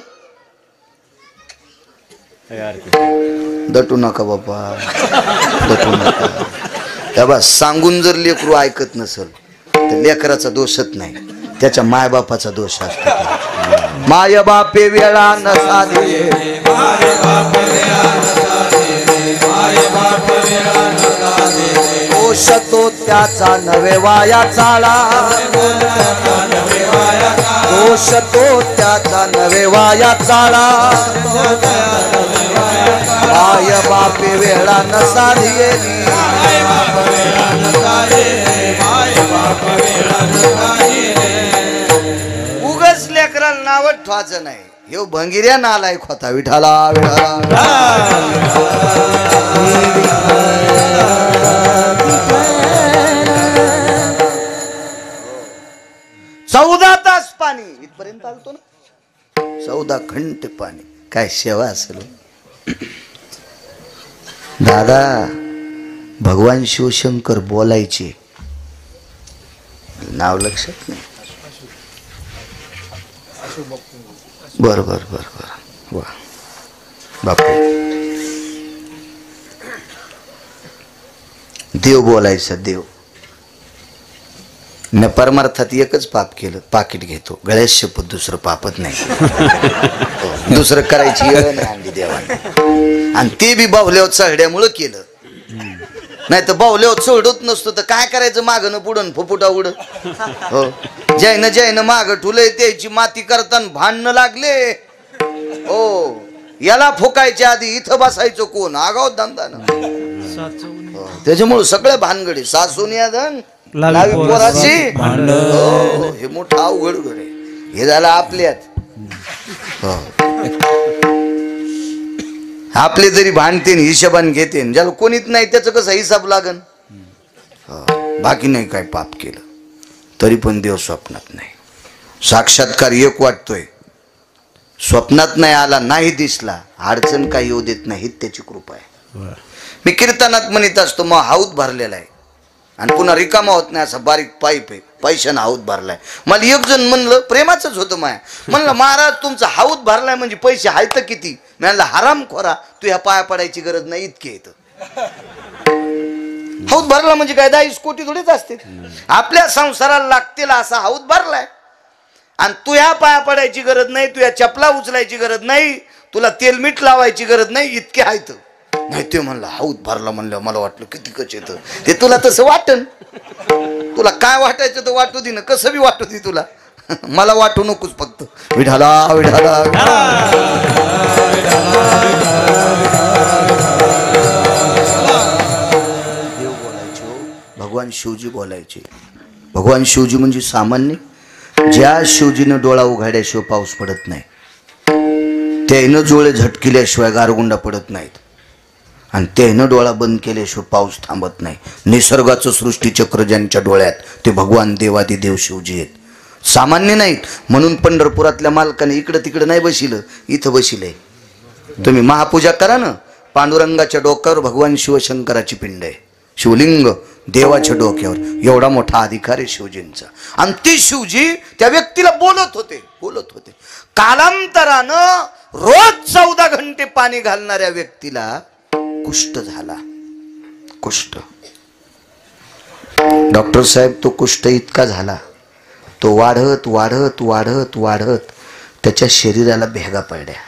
दटू नका बाबा, दटू नका. त्या बा सांगून जर लेकरू ऐकत नसल तर लेकराचा दोषच नाही, त्याच्या मायबापाचा दोष असतो. माय बापे वेळा न साधे, दोष तो त्याचा नवे वाया चाळा. दोष तो त्याचा नवे वाया चाळा. माय बापे वेळा न साधे, उगच लेकराला नावच ठेवायचं नाही. ह्यो भंगिऱ्या नालायक होता. विठाला विठाला 14 तास पाणी इथपर्यंत आलतो ना. 14 घंटे पाणी. काय सेवा असेल दादा. भगवान शिवशंकर बोलायचे, नाव लक्षात नाही. बर बर बर बर वा बापू. देव बोलायचं. देव न परमार्थात एकच पाप केलं, पाकिट घेतो. गळ्यात शपथ दुसरं पापत नाही. दुसरं करायची वेळ नाही आणली देवाने. आणि ते बी बाहुल्यावर चढड्यामुळं केलं. नाही तर बाहुल्यावर चढत नसतो तर काय करायचं. मागणं पुढं फुफुटा उड. हो जैन माग ठुलय त्याची माती करताना भांडणं लागले. हो याला फुकायच्या आधी इथं बसायचं कोण. आगाव धंदा ना. त्याच्यामुळे सगळे भानगडी सासून यादन लावी पोराची. हे मोठा अवघड घर आहे. हे झालं आपल्यात. आपले तरी भांडते हिशोबान घेते. ज्याला कोणीच नाही त्याचं कसं हिसाब लागन. बाकी नाही काय पाप केलं तरी पण देव स्वप्नात नाही. साक्षात्कार एक वाटतोय, स्वप्नात नाही आला, नाही दिसला, अडचण काही येऊ देत नाही. त्याची कृपा आहे. मी कीर्तनात म्हणत असतो मग हाऊत भरलेला आहे आणि पुन्हा रिकामा होत नाही. असा बारीक पाईप आहे, पैशानं हाऊत भरलाय. मला एक जण म्हणलं, प्रेमाचंच होतं माया, म्हणलं महाराज तुमचा हाऊत भरलाय म्हणजे पैसे आहेत किती. मी म्हणलं हराम खोरा, तू ह्या पाया पडायची गरज नाही इतके येतं. हाऊत भरला म्हणजे काय 10 कोटी थोडेच असते. आपल्या संसाराला लागतील असा हाऊत भरलाय. आणि तू ह्या पाया पडायची गरज नाही, तू या चपला उचलायची गरज नाही, तुला तेल मीठ लावायची गरज नाही, इतके आहेत. नाही ते म्हणलं हाऊत भरला म्हणलं मला वाटलं किती कच येतं. ते तुला तसं वाटन, तुला काय वाटायचं तर वाटू दे ना, कसं बी वाटू दे तुला. मला वाटू नकोच फक्त. विठाला विठाला देव बोलायचे. भगवान शिवजी बोलायचे. भगवान शिवजी म्हणजे सामान्य. ज्या शिवजीनं डोळा उघाड्याशिवाय पाऊस पडत नाही, त्यानं डोळे झटकिल्याशिवाय गारगुंडा पडत नाहीत. आणि त्यानं डोळा बंद केल्याशिवाय पाऊस थांबत नाही. निसर्गाचं सृष्टीचक्र ज्यांच्या डोळ्यात ते भगवान देवादिदेव शिवजी आहेत, सामान्य नाहीत. म्हणून पंढरपुरातल्या मालकाने इकडं तिकडं नाही बसिलं, इथं बसिलंय. तुम्ही महापूजा करा ना, पांडुरंगाच्या डोक्यावर भगवान शिवशंकराची पिंड आहे, शिवलिंग देवाच्या डोक्यावर. एवढा मोठा अधिकार आहे शिवजींचा. आणि ते शिवजी त्या व्यक्तीला बोलत होते. कालांतरानं रोज 14 घंटे पाणी घालणाऱ्या व्यक्तीला कुष्ठ झाला. कुष्ठ. डॉक्टर साहेब, तो कुष्ठ इतका झाला, तो वाढत वाढत वाढत वाढत त्याच्या शरीराला भेगा पडल्या.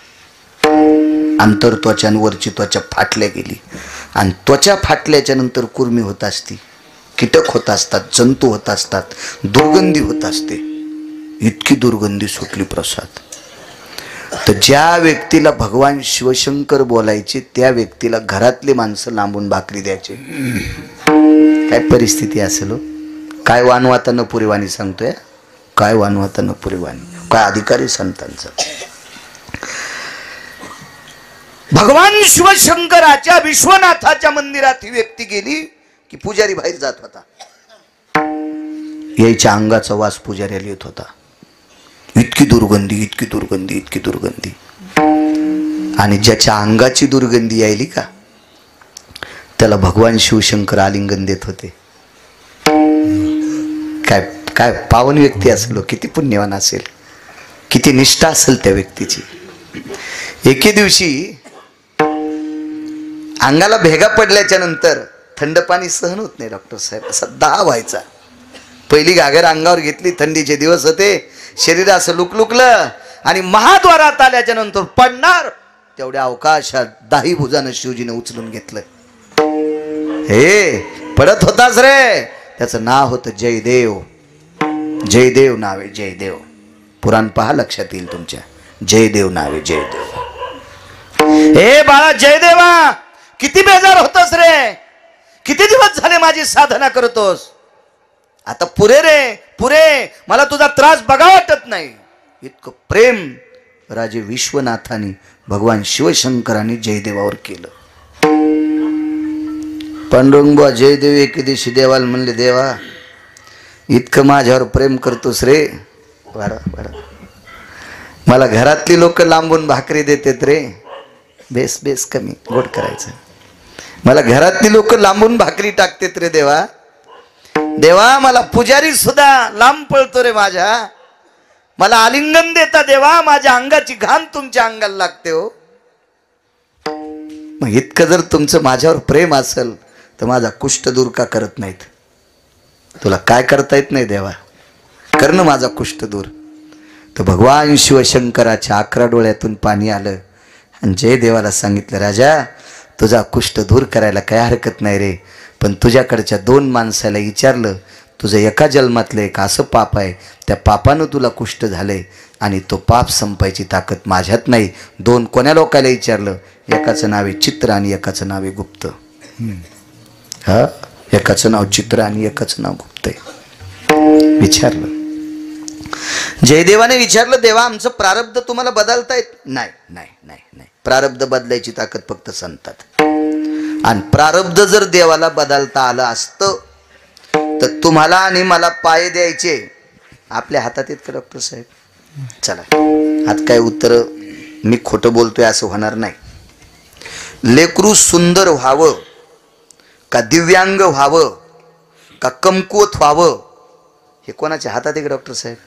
अंतर त्वचा आणि वरची त्वचा फाटल्या गेली. आणि त्वचा फाटल्याच्या नंतर कुर्मी होत असती, कीटक होत असतात, जंतू होत असतात, दुर्गंधी होत असते. इतकी दुर्गंधी सुटली प्रसाद. तर ज्या व्यक्तीला भगवान शिवशंकर बोलायचे त्या व्यक्तीला घरातली माणसं लांबून भाकरी द्यायचे. काय परिस्थिती असेल हो? काय वानवाता न पुरेवाणी सांगतोय, काय वानवाता न पुरेवाणी, काय अधिकारी संतांचा. भगवान शिवशंकराच्या विश्वनाथाच्या मंदिरात ही व्यक्ती गेली की पुजारी बाहेर जात होता. यायच्या अंगाचा वास पुजाऱ्याला येत होता. इतकी दुर्गंधी, इतकी दुर्गंधी, इतकी दुर्गंधी. आणि ज्याच्या अंगाची दुर्गंधी यायली का त्याला भगवान शिवशंकर आलिंगन देत होते. काय काय पावन व्यक्ती असेल, किती पुण्यवान असेल, किती निष्ठा असेल त्या व्यक्तीची. एके दिवशी अंगाला भेगा पडल्याच्या नंतर थंड पाणी सहन होत नाही डॉक्टर साहेब, असा दाह व्हायचा. पहिली घागर अंगावर घेतली, थंडीचे दिवस होते, शरीर असं लुकलुकलं आणि महाद्वारात आल्याच्या नंतर पडणार तेवढ्या अवकाशात दाही भुजानं शिवजीने उचलून घेतलं. हे पडत होताच रे, त्याचं नाव होतं जयदेव. जयदेव नाव आहे, जयदेव. पुराण पहा, लक्षात येईल तुमच्या. जयदेव नाव आहे, जयदेव. हे बाळा जयदेवा, किती बेजार होतोस रे, किती दिवस झाले माझी साधना करतोस, आता पुरे रे पुरे, मला तुझा त्रास बघा वाटत नाही. इतकं प्रेम राजे विश्वनाथाने भगवान शिवशंकरांनी जयदेवावर केलं. पांडुरंग जयदेव एके दिवशी देवाला म्हणले, देवा इतकं माझ्यावर प्रेम करतोस रे, बरं बरं, मला घरातली लोक लांबून भाकरी देतात रे, बेस बेस कमी गोड करायचं, मला घरातली लोक लांबून भाकरी टाकतात रे देवा. देवा मला पुजारी सुद्धा लांब पळतो रे माझ्या, मला आलिंगन देता देवा, माझ्या अंगाची घाम तुमच्या अंगाला लागते हो. मग इतकं जर तुमचं माझ्यावर प्रेम असेल तर माझा कुष्ठ दूर का करत नाहीत? तुला काय करता येत नाही देवा, कर ना माझा कुष्ठ दूर. तर भगवान शिवशंकराच्या 11 डोळ्यातून पाणी आलं आणि जयदेवाला सांगितलं, राजा तुझा कुष्ठ दूर करायला काय हरकत नाही रे, पण तुझ्याकडच्या 2 माणसाला विचारलं, तुझं एका जन्मातलं एक असं पाप आहे, त्या पापानं तुला कुष्ठ झालंय आणि तो पाप संपायची ताकद माझ्यात नाही. 2 कोण्या लोकांना विचारलं, एकाचं नाव आहे चित्र आणि एकाचं नाव आहे गुप्त. हा, एकाचं नाव चित्र आणि एकाचं नाव गुप्त आहे. विचारलं, जयदेवाने विचारलं, देवा आमचं प्रारब्ध तुम्हाला बदलता येत नाही? नाही नाही नाही, प्रारब्ध बदलायची ताकद फक्त संतात. आणि प्रारब्ध जर देवाला बदलता आलं असतं तर तुम्हाला आणि मला पाय द्यायचे आपल्या हातात आहेत का डॉक्टर साहेब? चला, आज काय उत्तर, मी खोटं बोलतोय असं होणार नाही. लेकरू सुंदर व्हावं का दिव्यांग व्हावं का कमकुवत व्हावं हे कोणाच्या हातात आहे का डॉक्टर साहेब?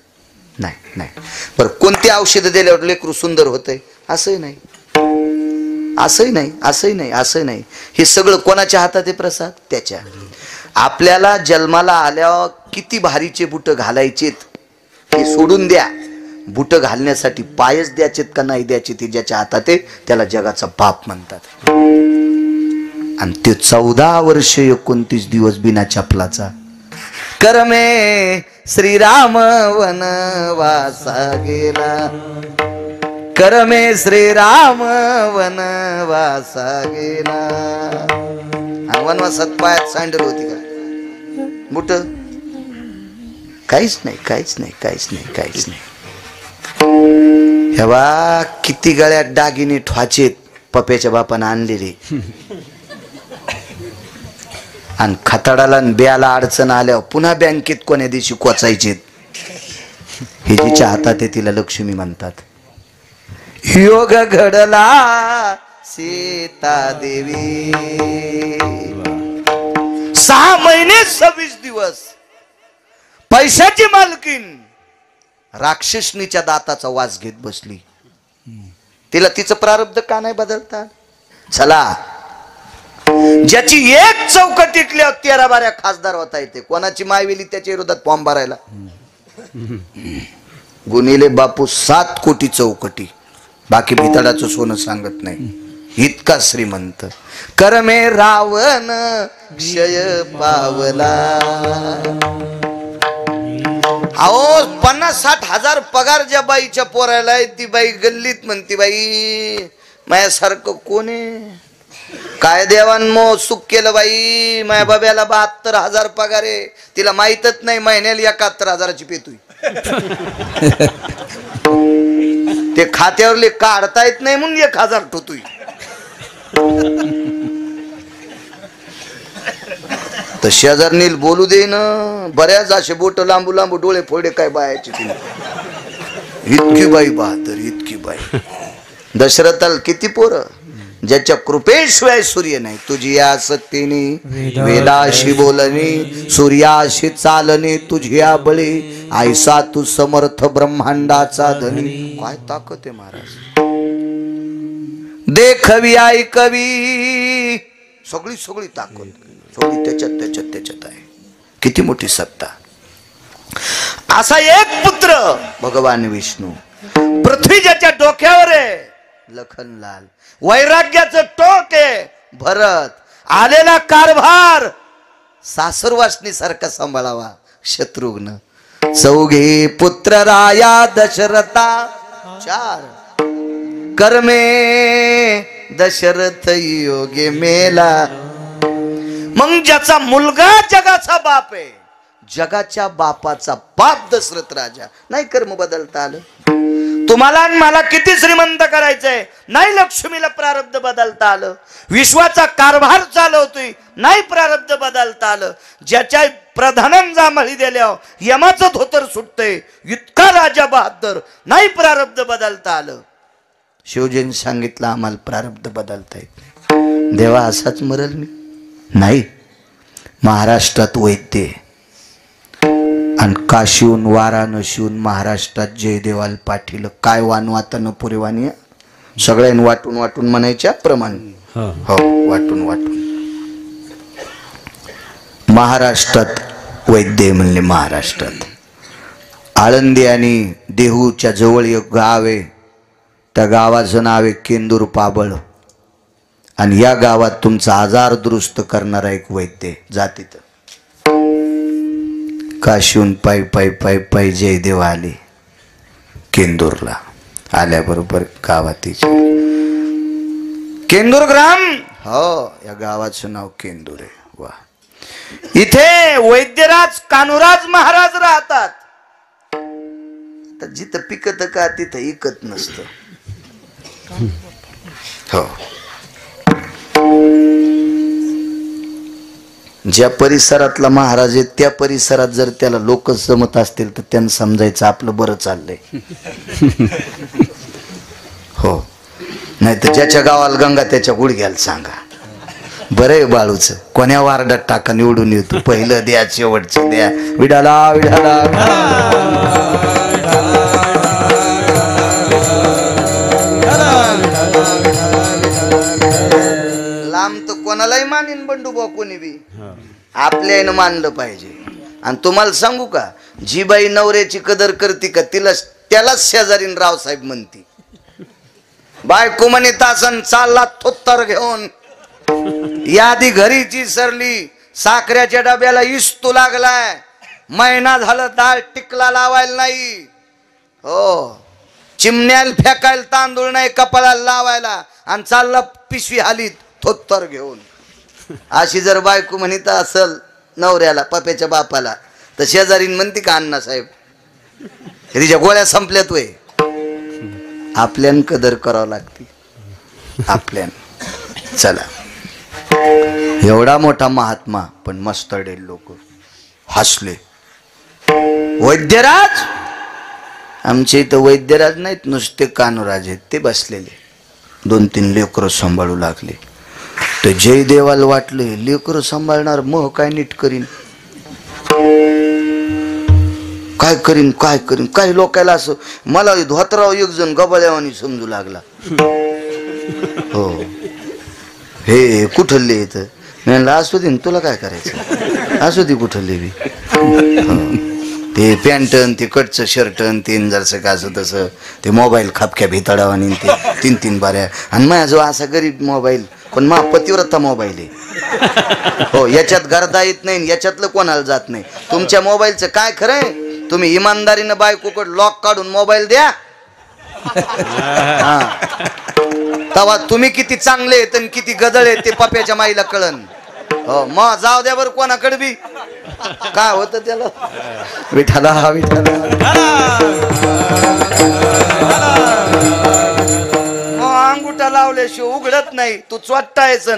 नाही नाही. बरं, कोणती औषधं दिल्यावर लेकरू सुंदर होतंय? असंही नाही, असंही नाही, असंही नाही, असं नाही. हे सगळं कोणाच्या हातात आहे प्रसाद? त्याच्या. आपल्याला जन्माला आल्यावर किती भारीचे बुट घालायचेत हे सोडून द्या, बुट घालण्यासाठी पायच द्यायचेत का नाही द्यायचे ते ज्याच्या हातात आहे त्याला जगाचा बाप म्हणतात. आणि ते 14 वर्ष 29 दिवस बिना चपलाचा. करमे श्रीराम वनवासा गेला, करमे श्रीराम वनवासा गेला. वनवासात पायात सँडल होती का? बुट? काहीच नाही, काहीच नाही, काहीच नाही, काहीच नाही. हे बा, किती गळ्यात दागिने ठवाचेत पप्याच्या बापानं आणलेले. आणि खताडाला आणि ब्याला अडचण आल्यावर पुन्हा बँकेत कोण्या दिवशी कोचायचे. हे जिच्या हातात आहे तिला लक्ष्मी म्हणतात. योग घडला सीता देवी 6 महिने 26 दिवस पैशाची मालकीन राक्षसनीच्या दाताचा वास घेत बसली. तिला तिचं प्रारब्ध का नाही बदलता. चला, ज्याची एक चौकट टिकल्यावर 13-12 खासदार होता येते. कोणाची मायवेली त्याच्या विरोधात फॉर्म भरायला. गुणिले बापू 7 कोटी चौकटी. बाकी भितडाचं सोनं सांगत नाही. इतका श्रीमंत. करमे रावण क्षय पावला. अहो 50-60 हजार पगार ज्या बाईच्या पोरायला आहे ती बाई गल्लीत म्हणती, बाई माझ्यासारखं कोण आहे. काय देवान सुख केलं बाई. माझ्या बाब्याला 72,000 पगार आहे. तिला माहीतच नाही महिन्याला 71,000ची पेतोय. ते खात्यावरले काढता येत नाही म्हणून 1,000 ठोतोय. तर शेजारणील बोलू दे ना. बऱ्याच असे बोट लांबू लांबू डोळे फोडे काय बायाची. इतकी बाई बहादर, इतकी बाई. दशरथाला किती पोरं. ज्याच्या कृपेशिवाय सूर्य नाही. तुझी या सत्तेने वेदाशी बोलणे सूर्याशी चालणे तुझी या बळी. ऐसा तू समर्थ ब्रह्मांडाचा धनी. काय ताकद आहे महाराज. देखवी ऐकवी सगळी सगळी ताकद सगळी त्याच्यात आहे. किती मोठी सत्ता. असा एक पुत्र भगवान विष्णू. पृथ्वी ज्याच्या डोक्यावर आहे लखनलाल. वैराग्याचं टोक आहे भरत. आलेला कारभार सासुरवासनी सारखा सांभाळावा शत्रुघ्न. 4 पुत्र राया दशरथा 4 कर्मे दशरथ योगे मेला. मग ज्याचा मुलगा जगाचा बाप आहे. जगाच्या बापाचा बाप दशरथ राजा. नाही कर्म बदलता आलं. तुम्हाला आणि मला किती श्रीमंत करायचंय. नाही लक्ष्मीला प्रारब्ध बदलता आलं. विश्वाचा कारभार चालवतोय. नाही प्रारब्ध बदलता आलं. ज्याच्या प्रधानांना जांभळी दिल्यावर यमाचं धोतर सुटतंय इतका राजा बहादर. नाही प्रारब्ध बदलता आलं. शिवजीने सांगितलं आम्हाला प्रारब्ध बदलता येत. देवा असाच मरल मी. नाही, महाराष्ट्रात वैद्य आणि काशीहून वाराणसीहून महाराष्ट्रात जयदेवाल पाटील. काय वानवातानं पुरेवानी. सगळ्यांनी वाटून वाटून म्हणायच्या प्रमाणे. हो, वाटून वाटून महाराष्ट्रात वैद्य म्हणले. महाराष्ट्रात आळंदी आणि देहूच्या जवळ एक गाव आहे. त्या गावाचं नाव आहे केंदूर पाबळ. आणि या गावात तुमचा आजार दुरुस्त करणारा एक वैद्य जातीत. काशीहून पायी पायी पायी पायी जयदेव आले केंदूरला. आल्याबरोबर गावात केंदूर ग्राम. हो, या गावाचं नाव केंदूर आहे. वा. इथे वैद्यराज कान्होराज महाराज राहतात. जिथं पिकत का तिथं इकत नसतं. हो. ज्या परिसरातला महाराज आहे त्या परिसरात जर त्याला लोक जमत असतील तर त्यांना समजायचं आपलं बरं चाललंय. हो. नाही तर ज्याच्या गावाला गंगा त्याच्या गुडघ्याला सांगा. बरं आहे बाळूच. कोण्या वार्डात टाका निवडून येतो. पहिलं द्या शेवटचं द्या. विडाला विडाला. लांब तर कोणालाही मानीन बंडू बा. कोणी बी आपल्यानं मानलं पाहिजे. आणि तुम्हाला सांगू का, जी बाई नवऱ्याची कदर करते का तिला त्यालाच शेजारीन रावसाहेब म्हणती. बायको म्हणे तासन चालला थोत्तर घेऊन. यादी घरीची सरली. साखऱ्याच्या डब्याला इस्तू लागलाय. महिना झालं डाळ टिकला लावायला नाही. हो. चिमण्याला फेकायला तांदूळ नाही कपाळाला लावायला. आणि चालला पिशवी हालीत थोत्तर घेऊन. अशी जर बायको म्हणत असल नवऱ्याला पप्याच्या बापाला तर शेजारीन म्हणते का अण्णासाहेब तिच्या गोळ्या संपल्यात वय. आपल्यान कदर करावं लागते. आपल्यान. चला. एवढा मोठा महात्मा पण मस्तडे लोक हसले. वैद्यराज, आमचे इथं वैद्यराज नाहीत, नुसते कानुराज आहेत. ते बसलेले 2-3 लेकरं सांभाळू लागले. तर जयदेवाला वाटले लेकरं सांभाळणार मग काय नीट करीन, काय करीन काय करीन. काही लोकायला असं मला धोतराव एक जण गबाळ्यावानी समजू लागला. हो हे कुठले येतं म्हणलं असू दे तुला काय करायचं, असू दे कुठले बी. ते पॅन्टन ते कटचं शर्टन तीन जरसं का असं तसं ते मोबाईल खापख्या भिताडावानी ते 3-3 बाऱ्या. आणि माझ्या जो असा गरीब मोबाईल पण मा पतिव्रता मोबाईल आहे. हो याच्यात गर्दा येत नाही, याच्यातलं कोणाला जात नाही. तुमच्या मोबाईलचं काय खरंय, तुम्ही इमानदारीनं बायकोकडे लॉक काढून मोबाईल द्या, तेव्हा तुम्ही किती चांगले आहेत आणि किती गदळ आहेत ते पप्याच्या माईला कळन. हो मग जाऊ द्या बरं कोणाकडे बी काय होतं त्याला. विठाला विठाला अंगुठा लावल्याशिवाय उघडत नाही. तू चोट्टायच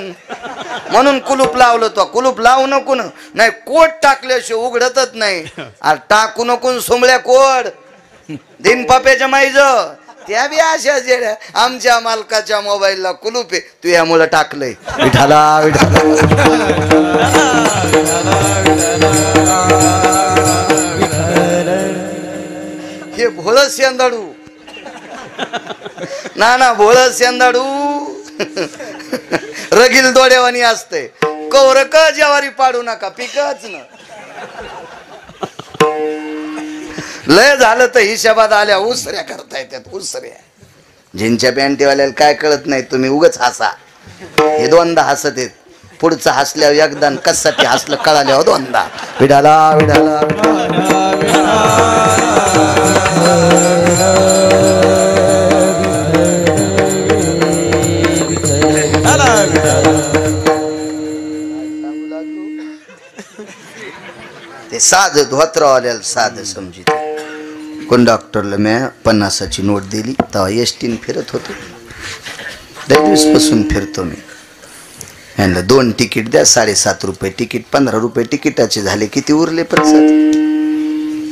म्हणून कुलूप लावलं. तो कुलूप लावू नको ना, नाही कोट टाकल्याशिवाय उघडतच नाही. अरे टाकू नको सोमळ्या कोड दिन पप्याच्या माईज त्या बी अशा जेड्या. आमच्या मालकाच्या मोबाईलला कुलूप आहे, तू यामुळं टाकलंय. विठाला विठाला हे भोळ शेंदाडू ना भोळ शेंदाडू रगील दोड्यावानी असते. कौर क ज्वारी पाडू नका पिकच ना. लय झालं तर हिशोबात आल्या उसऱ्या करता येतात उसऱ्या. जिंच्या पॅन्टीवाल्याला काय कळत नाही, तुम्ही उगच हसा. हे 2दा हसत आहेत, पुढचं हसल्यावर एकदा कशासाठी हसलं कळाल्यावर 2दा. विडाला विडाला ते साध धोत्रावाल्याला साध समजित. कोण डॉक्टरला मी 50ची नोट दिली तेव्हा एसटीन फिरत होतो. 10 दिवसपासून फिरतो मी. यांना 2 तिकीट द्या, 7.5 रुपये तिकीट, 15 रुपये तिकिटाचे झाले. किती उरले परसाद?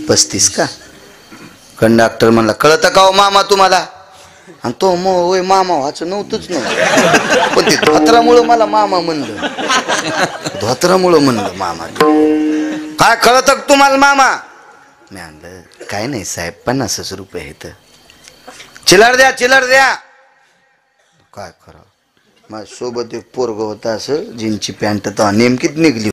35 का. कंडक्टर म्हणला कळतं का हो मामा तुम्हाला? आणि तो होय मामा व्हायचं नव्हतंच नव्हतं, पण ते धोत्रामुळं मला मामा म्हणलं. धोत्रामुळं म्हणलं मामा. काय कळतं तुम्हाला मामा? मी म्हणलं काय नाही साहेब 50 रुपये आहेत. चिल्लर द्या चिल्लर द्या. काय करा माझ्या सोबत एक पोरग होता असं जीनची पॅन्ट तर नेमकीच निघली.